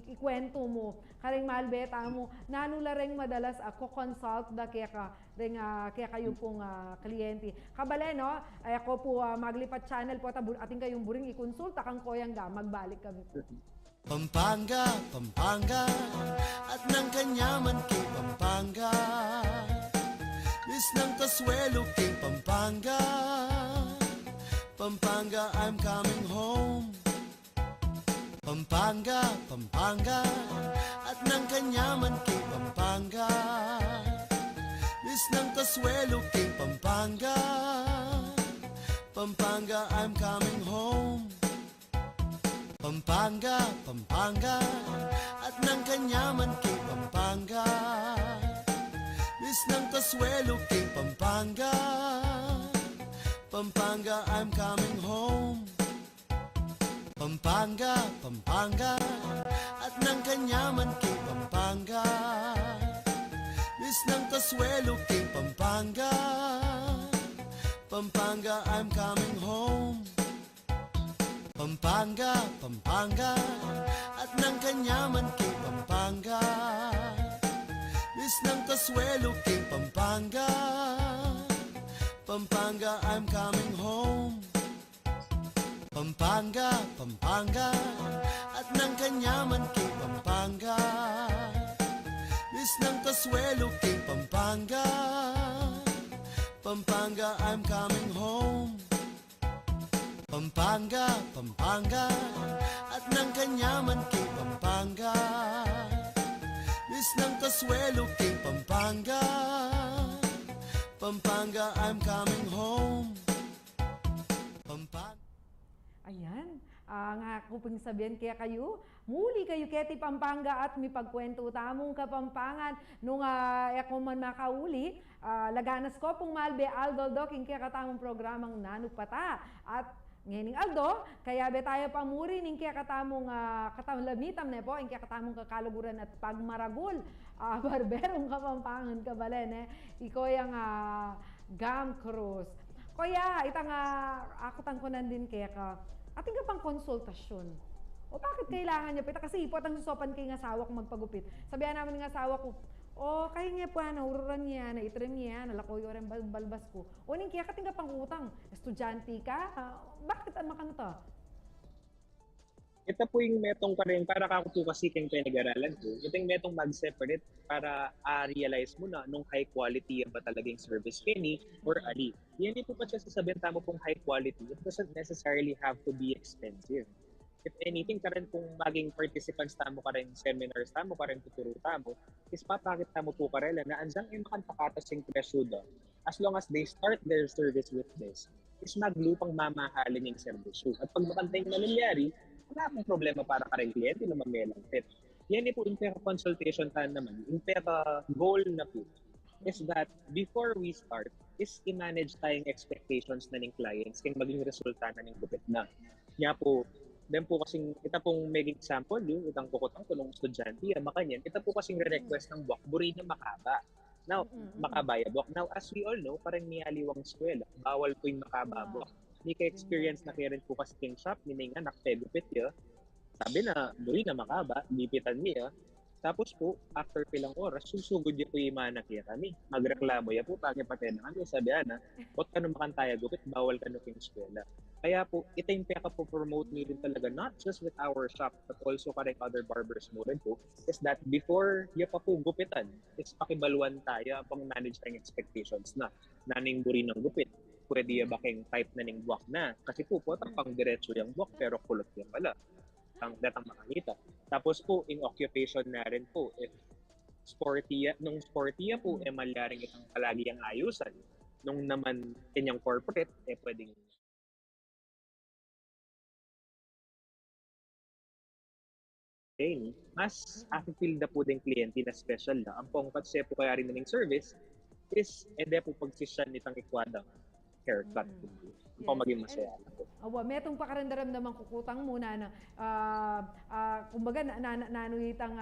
ikwento mo, karing malbeta mo, nanula rin madalas ako consult da kaya ka, rin, kaya kayo pong kliyente. Kabale, no, ay ako po maglipat channel po, ating kayong buring ikonsulta kang kuya nga, magbalik kami po. Pampanga, Pampanga, at ng kanyaman kay Pampanga. Bis ng kaswelo kay Pampanga. Pampanga, I'm coming home. Pampanga, Pampanga, at ng kanyaman kay Pampanga. Bis ng kaswelo kay Pampanga. Pampanga, I'm coming home. Pampanga, Pampanga, at ng kanyaman kay Pampanga. Bis ng kaswelo kay Pampanga. Pampanga, I'm coming home. Pampanga, Pampanga, at ng kanyaman kay Pampanga. Bis ng kaswelo kay Pampanga. Pampanga, I'm coming home. Pampanga, Pampanga, at ng kanyaman kay Pampanga. Bis ng kaswelo kay Pampanga. Pampanga, I'm coming home. Pampanga, Pampanga, at ng kanyaman kay Pampanga. Bis ng kaswelo kay Pampanga. Pampanga, I'm coming home. Pampanga, Pampanga, at ng kanyaman kay Pampanga. Bis ng kaswelo kay Pampanga. Pampanga, I'm coming home. Pampanga. Ayan, nga ko pong sabihin kaya kayo, muli kayo keti Pampanga at may pagkwento tamong kapampangan nung ako man makauli, laganas ko pong malbe Aldo Doking kaya katamong programang nanupata at ngayon Aldo, kaya be tayo pamuri ning kaya katamong lamitam na po, ing kaya katamong kakaluguran at pagmaragul, barberong kapampangan kabalen iko yung Gam Cruz. Kaya itang ako tangkunan din kaya ka, ating ka pang konsultasyon. O bakit kailangan niya pita? Kasi ipot ang susopan kay ng asawa ko magpagupit. Sabihan namin ng asawa ko, o kaya nga po, naururan niya, naitrim niya, nalakoy oran balbas ko. O ning kaya kating ka pang utang, estudyante ka, bakit ang makanta? Ito po yung metong pa rin, para ako po kasi kang pinag-aralan ko, ito yung metong mag-separate para realize mo na nung high quality yan ba talagang service Kenny or Ali. Yan din po pa siya sasabihin tamo pong high quality. It doesn't necessarily have to be expensive. If anything, ka rin kung maging participants tamo ka rin, seminars tamo ka rin, tuturo tamo, is papakit tamo po ka rin na andyan yung makantakatas yung presyo doon. As long as they start their service with this, is maglupang mamahalin yung service. At pag makantay na nangyari, wala akong problema para ka rin kliyente na mag-melang fit. Yan po yung consultation time naman. Yung goal na po is that before we start, is i-manage tayong expectations na ng clients kung maging resulta na ng gupit na. Kaya po, then po kasing, ita pong may example, yung itang kukutang ko ng estudyante, makanyan, ita po kasing request ng buwak, buri na makaba. Now, makabaya buwak. Now, as we all know, parang niyaliwang eskwela, bawal po yung makaba buwak. Hindi ka-experience na kaya rin po kasi king shop, meaning anak, pegupit yun. Sabi na, buri na makaba, lipitan niya. Tapos po, after pilang oras, susugod niya po yung mga nakita kami. Magreklamo ya po, pagi pati na kami. Sabi na, huwag ka nung makantaya gupit, bawal ka nung eskwela. Kaya po, ito yung peka-promote niyo rin talaga, not just with our shop, but also karek other barbers mo rin po, is that before niya pa po gupitan, is pakibaluan tayo, pang manage tayong expectations na naning buri ng gupit. Pwede ya baking type na ning buwak na. Kasi po, potang pang diretso yung buwak, pero kulot yan pala. Ang datang makakita. Tapos po, in occupation na rin po, if sporty, nung sporty po, malyaring itang palagi ang ayusan. Nung naman kanyang corporate, pwedeng mas feel na po din kliyente na special na. Ang pong kasi po kaya rin ng service is, po pagsisyan nitang ikwadang haircut. Ang maging masaya na po. Awa, metong pakarandaram naman kukutang muna na kumbaga nanuitang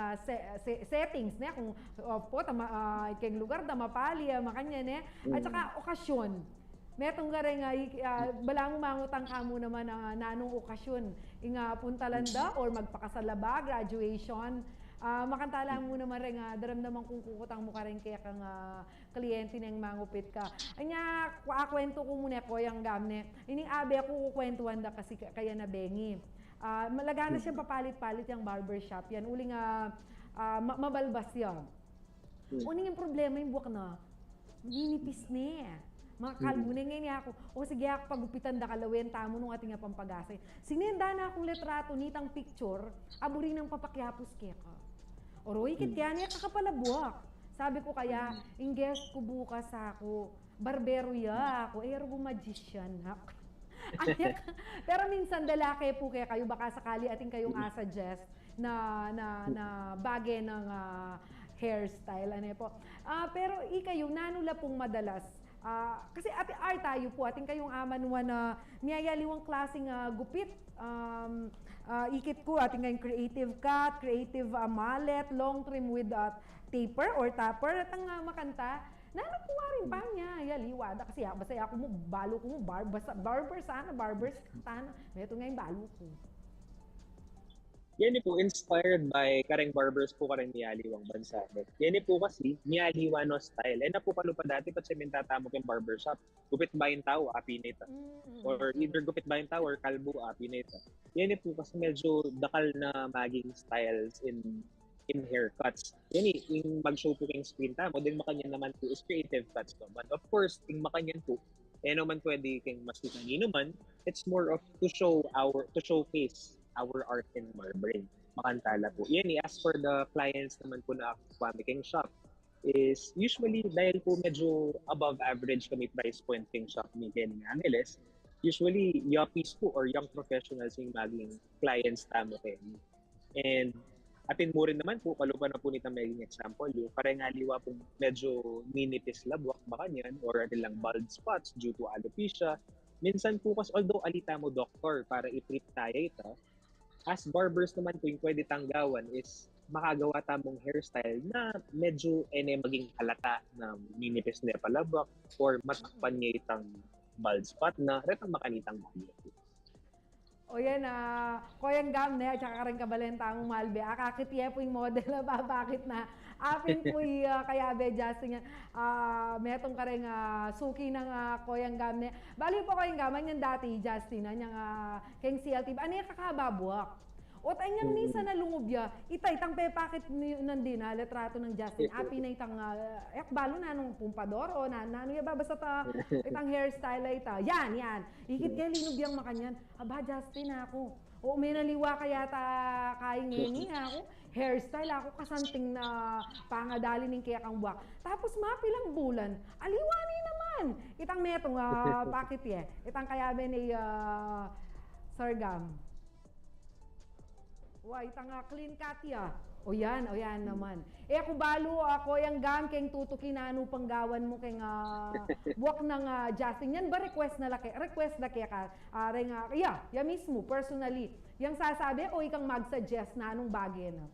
settings na kung po ikeng lugar da mapali makanya ne at saka okasyon. Metong garing balang mangutang ka mo naman nanong okasyon inga puntalanda or magpakasalaba, graduation. Makantala mo naman rin daramdaman kung kukutang mo ka rin kaya kang kliyente ng mangupit ka. Anya, kwento ko muna ko yung gamne. Ining abe ako kukwentuhan da kasi kaya na bengi. Malagana siyang papalit-palit yung barbershop. Yan, uling mabalbas yan. Uning yung problema yung buwak na, ginipis na mga kalbo na ngayon ako. O sige ako pagupitan da kalawin tamo nung ating pampagasay. Sinenda na akong letrato nitang picture, aburi ng papakyapos kaya ka. Oroy, kit kaya niya kakapalabuak. Sabi ko kaya, ingges ko bukas ako, barbero ya ako, ergo magician ako. Pero minsan dalaki po kaya kayo, baka sakali ating kayong suggest na bagay ng hairstyle. Ano po. Pero ikayo, nanula pong madalas, kasi art tayo po, ating kayong amanuan na niyayaliwang klaseng gupit. Ikit ko, ating kayong creative cut, creative mallet, long trim with taper or topper. At ang makanta, nanakuha rin pa niya, yaliwada. Kasi basta ako mo, balo ko mo, barber sana, Ito nga yung balo ko. Yan po, inspired by kareng barbers po kareng niyaliwang bansa. Yan po kasi, niyaliwa no style. Na po pa dati, pat sementata mo kayong barbershop. Gupit ba yung tao, api na ito. Or either gupit ba yung tao or kalbo, api na ito. Yan po kasi medyo dakal na maging styles in haircuts. Yan yung mag-show po kayong screen tamo, then makanya naman po is creative cuts naman. Of course, yung makanyan po, naman pwede kayong mas kanino man, it's more of to showcase our art in barbering. Makantala po. Yan as for the clients naman po na ako making shop, is usually dahil po medyo above average kami price point king shop ni Ken Angeles, usually yuppies po or young professionals yung maging clients tamo kayo. And atin mo rin naman po, kalupa na po nito maging example, yung parengaliwa po medyo minipis labwak baka niyan or nilang bald spots due to alopecia. Minsan po kasi, although alita mo doktor para i-treat tayo ito, as barbers naman po yung pwede tanggawan is makagawa tamong hairstyle na medyo maging halata na minipis na palabak or matakpan niya itang bald spot na retang makanitang bagay. O yan, koyang gam na, tsaka karang kabalenta mong malbe. Kakitiya po yung model na babakit na. Apin po kaya be Justin yan. Metong kareng suki ng koyang gam na. Bali po koyang gaman yan dati, Justin, yung keng CLT. Ano yung kakababuak? O tanyang nisa na lungubya, itang pepakit nandin letrato ng Justin. Api na itang, balo na nung pumpador o ano yung basta itang hairstyle ita. Yan. Ikit kaya linubyang makanyan. Aba, Justin ako. O may naliwa kaya kaing ngengi ako. Hairstyle ako kasanting na pangadali ng kaya kang buwak. Tapos mapilang bulan, aliwani naman. Itang metong pakit itang kaya ben ay sargam. Itang clean cut ya. O yan naman. Kung balo ako yung gam keng tutukin na ano panggawan mo keng buwak ng Justin. Yan ba request na kaya ka? Ya mismo, personally. Yang sasabi o ikang mag-suggest na anong bagay na?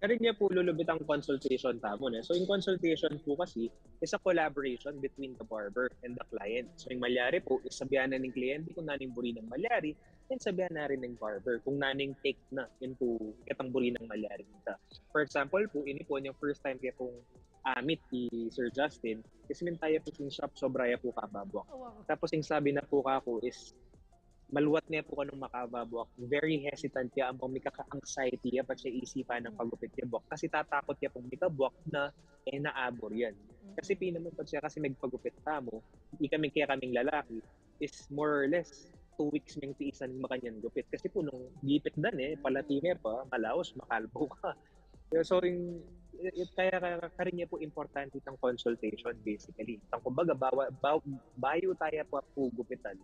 Karin niya po lulubit ang consultation tamo. So yung consultation po kasi is a collaboration between the barber and the client. So yung malyari po, isabihan na ng kliyente kung naning buri ng malyari, and sabihan na rin ng barber kung naning take na into katang buri ng malyari nita. For example po, ini po yung first time kaya pong meet ni Sir Justin, is tayo po yung shop sobraya po kababwak. Tapos yung sabi na po kako is maluwat niya po kanong makababwak. Very hesitant niya ang mika-anxiety niya pa siya isipan ng pagupit niya buwak. Kasi tatakot niya pong mikabuwak na naabor yan. Kasi pinaman pa siya kasi magpagupit tamo, kami kaya kaming lalaki, is more or less 2 weeks niyang tiisan ng makanyan gupit. Kasi po nung gipit dan palatime pa, malaos, makalbo ka. So kaya rin niya po importante itang consultation basically. Kumbaga, bayo tayo pa po gupitan,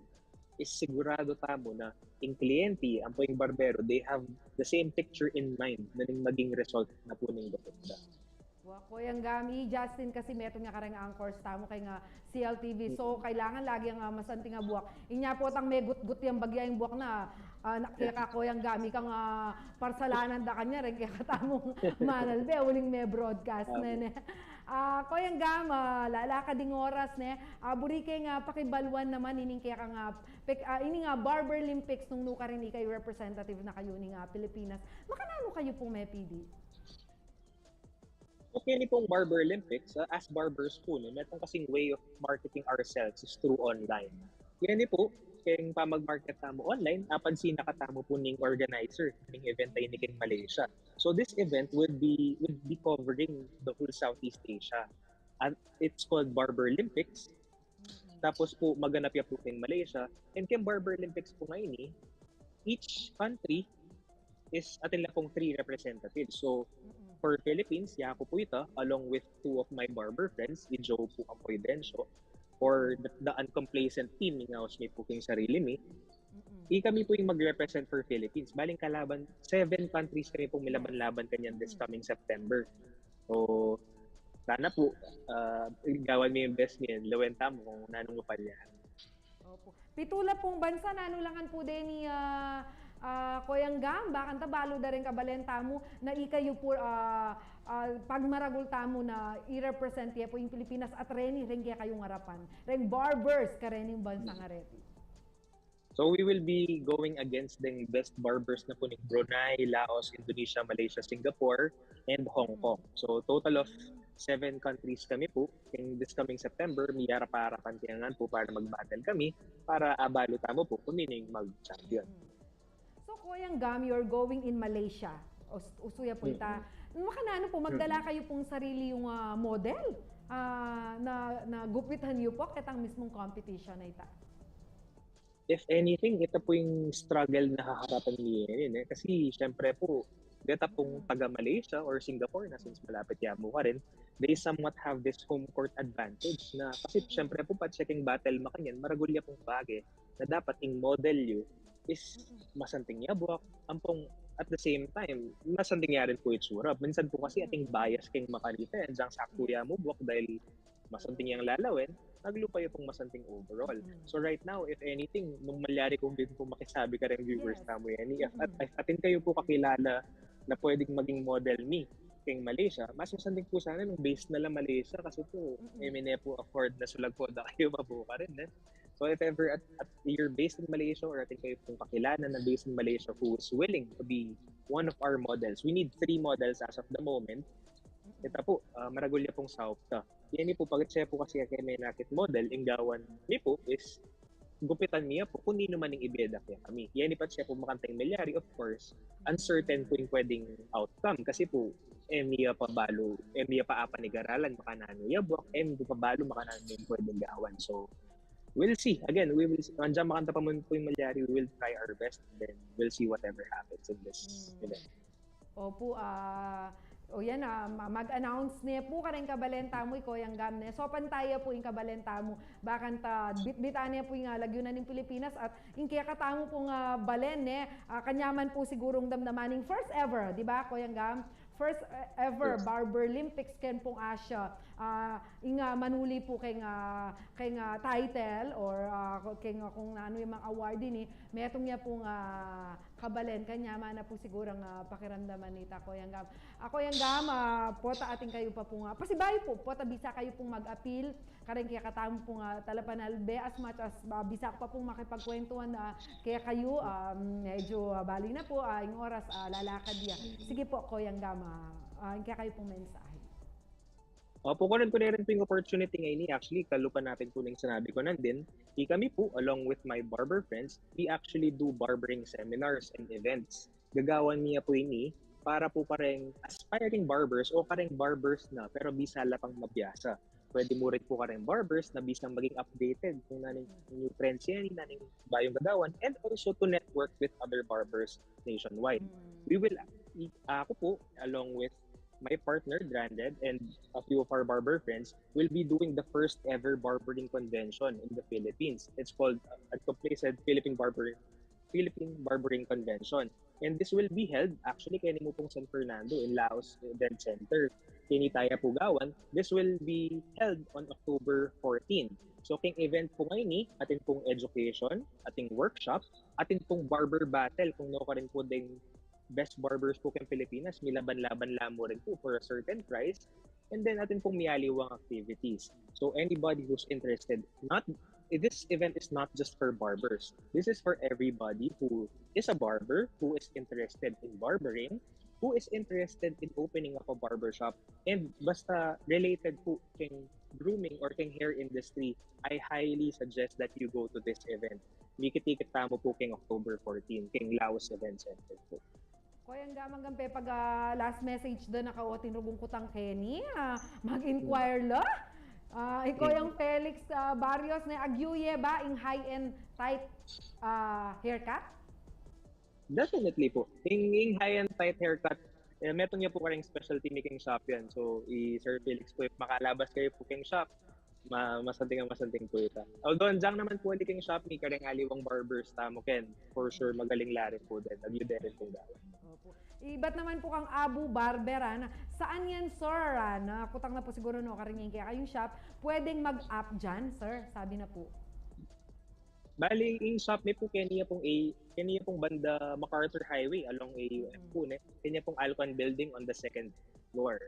is sigurado tamo na yung kliyente, ang po yung barbero, they have the same picture in mind na maging result na po ng gupit. Kuya Gami, Justin kasi meto nga karang anchors tamo kay nga CLTV. So kailangan lagi nga masanti nga buwak. Inya po tang may gut-gut yung bagya yung buwak na kaya ka Kuya Gami kang parsalanan da kanya rin kaya katamong manalbe uling may broadcast na ne. Kuya Gam, lalaka ding oras ne. Buri kay nga pakibalwan naman ining kaya ka nga ini nga Barber Olympics nung nuka rin ikay representative na kayo ni nga Pilipinas. Makanano kayo pong may PD? Okay ni pong Barber Olympics, as barbers po, no, meron kasing way of marketing ourselves is through online. Yan ni po, kaya pa mag-market tamo online, apansin nakatamo po ning organizer ng event ay ni Malaysia. So this event would be covering the whole Southeast Asia. And it's called Barber Olympics. Tapos po maganap ya po king Malaysia. And kaya Barber Olympics po ngayon each country is atin lang pong 3 representatives. So for Philippines, ako po ito, along with 2 of my barber friends, si Joe po ang Poidencio, or the uncomplacent team, ng housemate po king sarili mi. Kami po yung mag-represent for Philippines. Baling kalaban, 7 countries kami pong milaban-laban kanyan this coming September. So, sana po, gawan mo yung best niyan, lawenta mo kung nanong mapalyahan. Opo. Pitula pong bansa, nanulangan po din ni Kuya Gam, bakanta balo da rin kabalenta mo na ikayo po pagmaragul tamo na i-represent po yung Pilipinas at reni rin kaya kayong harapan. Ren barbers ka rin yung bansa nga reti. So we will be going against the best barbers na po ni Brunei, Laos, Indonesia, Malaysia, Singapore, and Hong Kong. So total of 7 countries kami po. In this coming September, may harap-harapan tiyangan po para mag-battle kami para abalo tamo po kung nining mag-champion. So Kuya Gam, you're going in Malaysia. Usuya po ita. Makanano po, magdala kayo pong sarili yung model na gupitan niyo po kitang mismong competition na ita. If anything, ito po yung struggle na haharapan niya yun. Kasi syempre po, dito pong taga-Malaysia or Singapore na since malapit yamo ka rin, they somewhat have this home court advantage na kasi syempre po pa-checking battle makanyan, maragulya pong bagay na dapat yung model you is masanting niya buwak, ampong at the same time, masanting niya rin po itsura. Minsan po kasi ating bias kayong makalita yan, diyang saktuya mo buwak dahil masanting niyang lalawin, naglupa yung pong masanting overall. So right now, if anything, nung malyari kong din po makisabi ka rin viewers na mo yan, if atin kayo po kakilala na pwedeng maging model me kayong Malaysia, mas masanting po sana nung base na lang Malaysia kasi po, may po afford na sulag po na kayo mabuka rin. So if ever at you're based in Malaysia or atin kayo pong kakilala na based in Malaysia who is willing to be one of our models, we need 3 models as of the moment. Ito po, maragulya pong South ta. Yan po, pag siya po kasi kaya may nakit model, yung gawan ni po is gupitan niya po kung di naman yung ibeda kaya kami. Yan pa siya po makantang milyari, of course, uncertain po yung pwedeng outcome. Kasi po, miya pa balo, miya pa apa ni garalan, makanano yabok, pa balo, makanano yung pwedeng gawan. So, we'll see. Again, we will see. Andiyan makanta pa mo po yung milyari, we will try our best, then we'll see whatever happens in this event. Opo, o yan mag-announce niya po ka rin kabalenta mo Kuya Gam ne. So pantaya po yung kabalenta mo. Bakan ta bitbitan niya po yung lagyunan ng Pilipinas at yung kaya katamo pong balen ne. Kanyaman po sigurong damdamaning first ever, di ba Kuya Gam? First ever Barber Olympics ken pong Asia. Manuli po kay nga title or kay nga kung ano yung mga award din metong niya pong kabalen kanya man na po sigurang pakiramdaman nita Kuya Gam. Kuya Gam, pota ating kayo pa pong pasibayo po, pota bisa kayo pong mag-appeal karen kaya katamo pong talapanalbe as much as bisa pa pong makipagkwentuhan kaya kayo medyo bali na po yung oras lalakad ya. Sige po Kuya Gam, kaya kayo pong mensahe. Opo, ko rin po yung opportunity ngayon. Actually, kalupan natin po ng sinabi ko nandin. Kami po, along with my barber friends, we actually do barbering seminars and events. Gagawan niya po ini para po pareng aspiring barbers o pareng barbers na pero bisala pang mabiyasa. Pwede mo rin po kareng barbers na bisang maging updated kung naning new trends yan, naning bayong gagawan, and also to network with other barbers nationwide. We will, ako po, along with my partner, Branded, and a few of our barber friends will be doing the first ever barbering convention in the Philippines. It's called, at complacent, Philippine Barbering Convention. And this will be held actually kay mo pong San Fernando in Laos Event Center. kini Taya Pugawan, this will be held on October 14. So king event po ngayon ni atin pong education, ating workshop, atin pong barber battle kung no ka rin po ding best barbers po kang Pilipinas, milaban-laban lamo rin po for a certain price. And then atin pong miyaliwang activities. So anybody who's interested, this event is not just for barbers. This is for everybody who is a barber, who is interested in barbering, who is interested in opening up a barbershop, and basta related po king grooming or king hair industry, I highly suggest that you go to this event. Mikit-tikit tamo po king October 14, king Laos Event Center po. Koyang gamang gampe pag last message doon nakauotin rugong kutang Kenny, mag-inquire la. Ikaw yung Felix Barrios na agyuye ba in high-end tight haircut? Definitely po. In high-end tight haircut, meron niya po karing specialty making shop yan. So, Sir Felix po, makalabas kayo po king shop, masanting po ito. Although, dyan naman po king shop, may karing aliwang barbers tamo ken. For sure, magaling larin po din. Nagyuderin po dahil. Iba't naman po kang Abu Barber, saan yan, sir? Nakutang na po siguro no, karingin kaya kayong shop. Pwedeng mag-up dyan, sir? Sabi na po. Bali, yung shop ni po, kanya pong banda MacArthur Highway along AUM po. Kanya pong Alcon Building on the 2nd floor.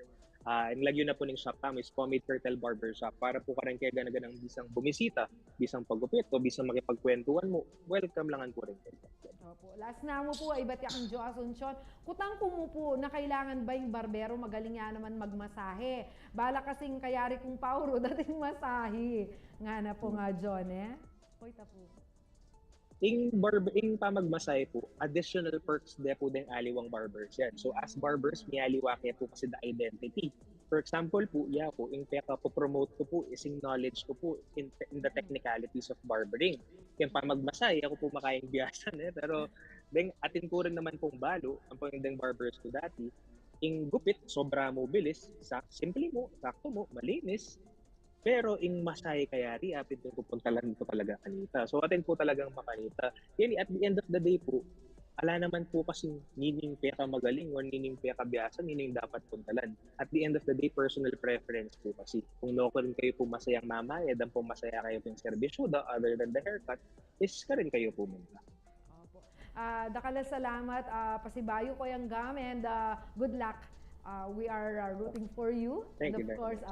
Nilagyo na po ng shop tamo is Pomade Turtle Barber Shop para po karan kaya ganaganang bisang bumisita, bisang paggupit o bisang makipagkwentuhan mo. Welcome langan po rin. Opo. Last na mo po, iba't yakang Jo Asuncion. Kutang ko mo po na kailangan ba yung barbero magaling nga naman magmasahe. Bala kasing kayari kong pauro dating masahe. Nga na po nga, John, Hoy, tapo. Ing pamagmasay po, additional perks de po din aliwang barbers yan. So as barbers, miyaliwa kaya po kasi the identity. For example po, ing peka po promote ko po is yung knowledge ko po in the technicalities of barbering. Kaya pamagmasay, ako po makayang biyasan pero atin ko rin naman pong balo, ang pangindang barbers ko dati, ing gupit, sobra mo bilis, simple mo, sakto mo, malinis, pero ing masay kayari, apit yung pupuntalan po talaga kanita. So atin po talagang makanita. Yan, at the end of the day po, ala naman po kasi nining peka magaling or nining peka biasa, nining dapat puntalan. At the end of the day, personal preference po kasi. Kung no rin kayo po masayang mamayad, ang po masaya kayo pong servisyoda other than the haircut, is ka rin kayo po muna. Dakala salamat, pasibayo ko yung gam and good luck. We are rooting for you. Thank and you, of course,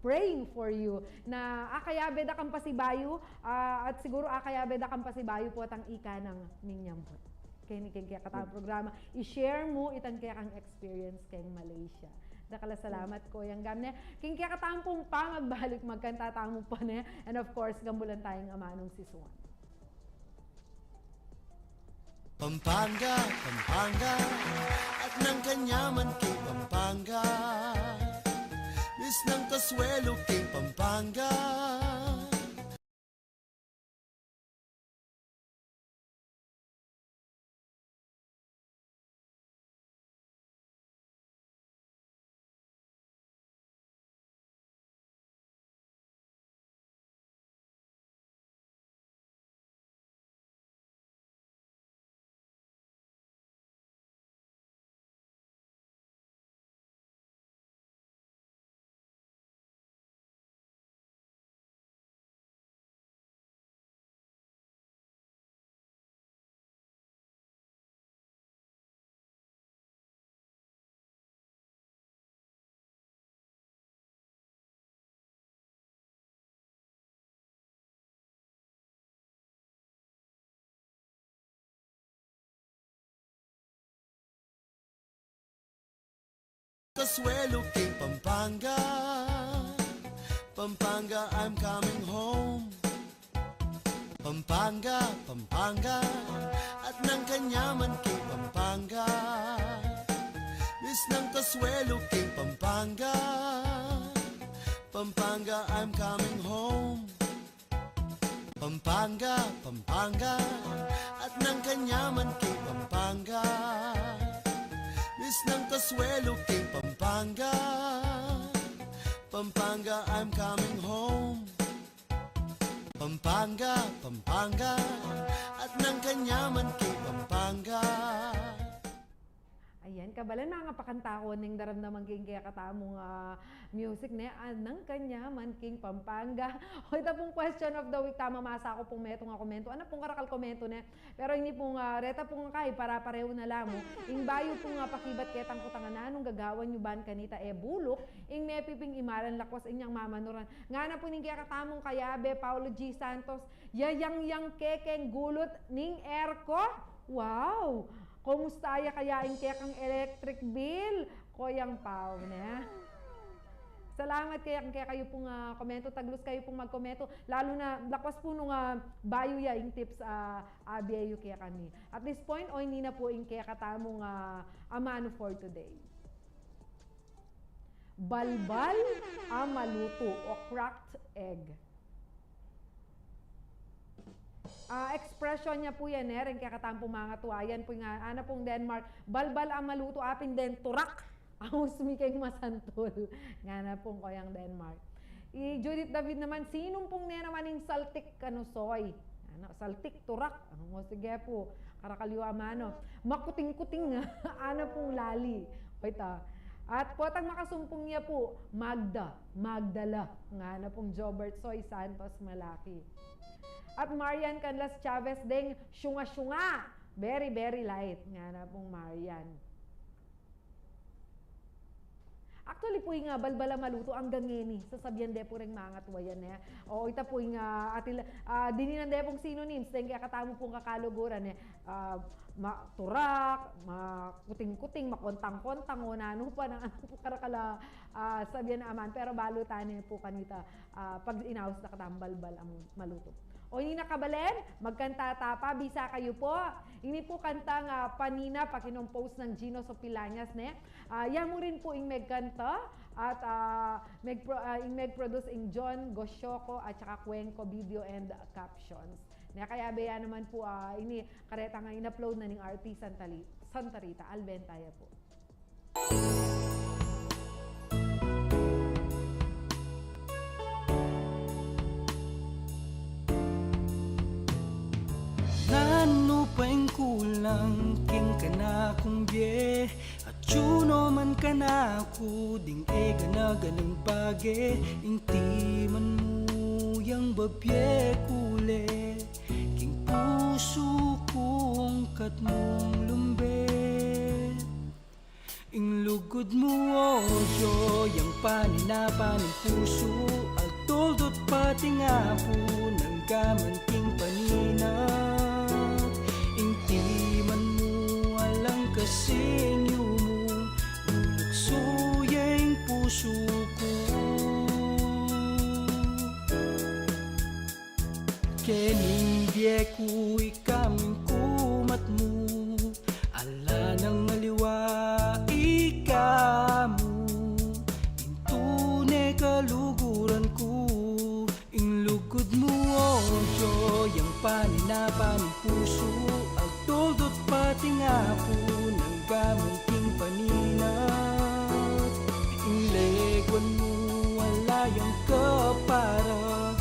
praying for you na akayabe da kang pasibayo at siguro akayabe da kang pasibayo po atang ika ng minyambot. Kaya katang programa, i-share mo itan kaya kang experience kayong Malaysia. Dakala salamat ko yung gamne. Kaya katampong pa magbalik magkantatamo pa ne. And of course, gambulan tayong amanong si Swan. Pampanga, Pampanga, at ng kanyaman kay Pampanga. Bis ng kaswelo kay Pampanga. Kaswelo kay Pampanga. Pampanga, I'm coming home. Pampanga, Pampanga, at ng kanyaman kay Pampanga. Bis ng kaswelo kay Pampanga. Pampanga, I'm coming home. Pampanga, Pampanga, at ng kanyaman kay Pampanga. Bis ng kaswelo kay Pampanga. Pampanga, I'm coming home. Pampanga, Pampanga, at ng kanyaman kay Pampanga. Ayan, kabalan mga pakanta ko ning daramdaman king kaya katamong music ne anang kanya man king Pampanga. O ito pong question of the week, tama masa ako pong meto nga komento. Ano pong karakal komento ne? Pero hindi pong reta pong kay para pareho na lamo. Ing bayo pong pakibat ketang kutangan na anong gagawan nyo ban kanita bulok. Ing mepiping imaran lakwas inyang mamanuran. Nga na po ning kaya katamong kayabe Paulo G. Santos. Yayang kekeng gulot ning erko. Wow! Kumusta kaya ing kekang electric bill? Koyang pao na. Salamat kaya kayo pong komento, taglos kayo pong magkomento. Lalo na lakwas po nung bayo ya ing tips abiyayo kaya kami. At this point, hindi na po ing kaya katamong amano for today. Balbal maluto o cracked egg. Expression niya po yan rin kaya katampong mga tuwayan po nga ana pong Denmark, balbal ang maluto apin den turak ang usmikeng masantol nga na pong koyang Denmark. Judith David naman, sinong pong nenamaning saltik kanusoy? Saltik turak ang sige po karakaliwa mano makuting-kuting ana pong lali oita. At potang makasumpong niya po Magdala nga na pong Jobert Soy Santos Malaki. At Marian Canlas Chavez ding syunga-syunga. Very, very light. Nga na pong Marian. Actually po yung balbala maluto ang gangeni. Sasabihan de po rin mga tuwayan niya. O ita po yung dininan de pong synonyms. Dahil kaya katamo pong kakaluguran. Turak, kuting-kuting, makontang-kontang, o nano pa ng ano po karakala sabihan na aman. Pero balutan po kanita pag inaus na katambalbal ang maluto. O hindi nakabalen, magkanta tapa, bisa kayo po. Ini po kantang panina, pakinompost ng Gino Sopilanyas, ne? Yan mo rin po ing megkanta at meg-produce ing John Gosyoko at saka Cuenco video and captions. Kaya beya naman po, ini kareta nga in-upload na ning RT Santa Rita, Albentaya po. Nano pa'y kulang king kana kong bie at chuno man kana ko ding na ganang page inti man mo yang babye kule king puso kong kat mong lumbe ing lugod mo ojo yang paninapan ng puso at toldot pati nga po ng gaman king panina inti man mo alang kasing mo lulukso yung puso ko kening biye ko ikaming kumat mo ala nang maliwa ikamu intune kaluguran ko ing lugod mo ojo yang paninapan ng puso at toldot pati nga po ng gamanting panina ing legwan mo wala yang kapara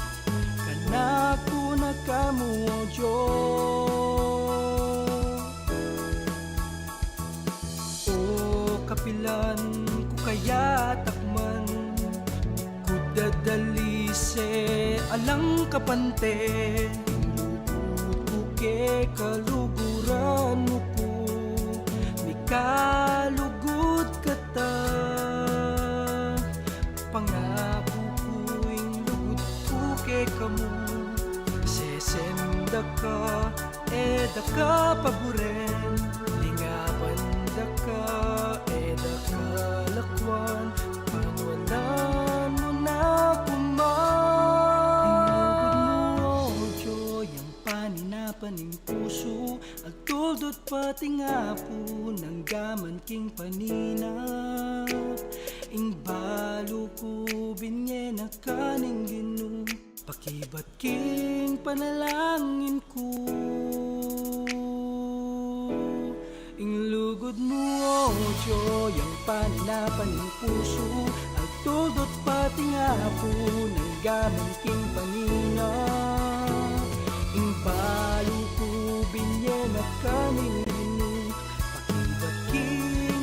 kanako na kamo ojo o kapilan ko kaya takman kudadali se alang kapante ke kaluguran mo ko may kalugod kata pangako ko'y lugod ko ke kamo sesenda ka eda ka paboren lingapan da ka eda ka lakwan panwalan mo na paning puso at toldot pati nga po ng gaman king paninap ing balo ko binye na kaning ginu pakibat king panalangin ko ing lugod mo ojo yang paninapan ng puso at toldot pati nga po ng gaman king paninap ing balo ko binye na kaning pakibat king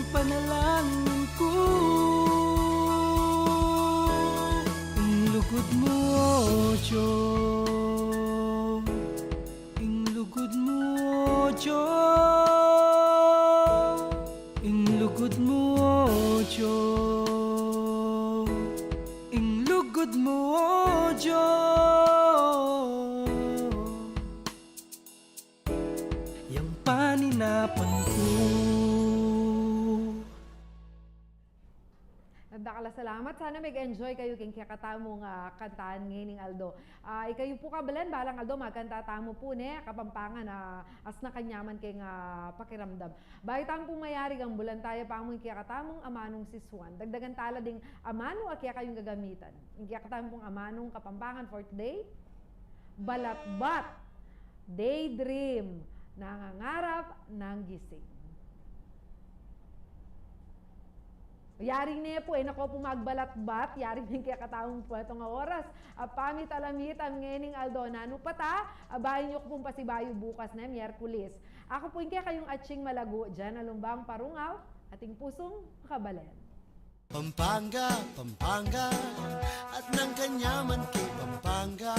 dakala salamat. Sana mag-enjoy kayo king kakatamong kantaan ngayon Aldo. Ikayo po kabalen, balang Aldo, magkantatamo po ne, kapampangan as na kanyaman king pakiramdam. Baitang po mayari ang bulan tayo pa mo kakatamong amanong si Swan. Dagdagan tala ding amano akya kayong gagamitan. Kakatamong amanong kapampangan for today. Balatbat, daydream, nangangarap ng gising. Yaring niya po, nako po magbalat-bat, yaring niya kaya kataong po itong oras. Pamit-alamit ang ngening Aldo, nano pata, abayin niyo ko pong pasibayo bukas na, Miyerkules. Ako po kaya kayong atsing malago dyan, alumbang parungaw, ating pusong kabalen. Pampanga, Pampanga, at ng kanyaman kay Pampanga.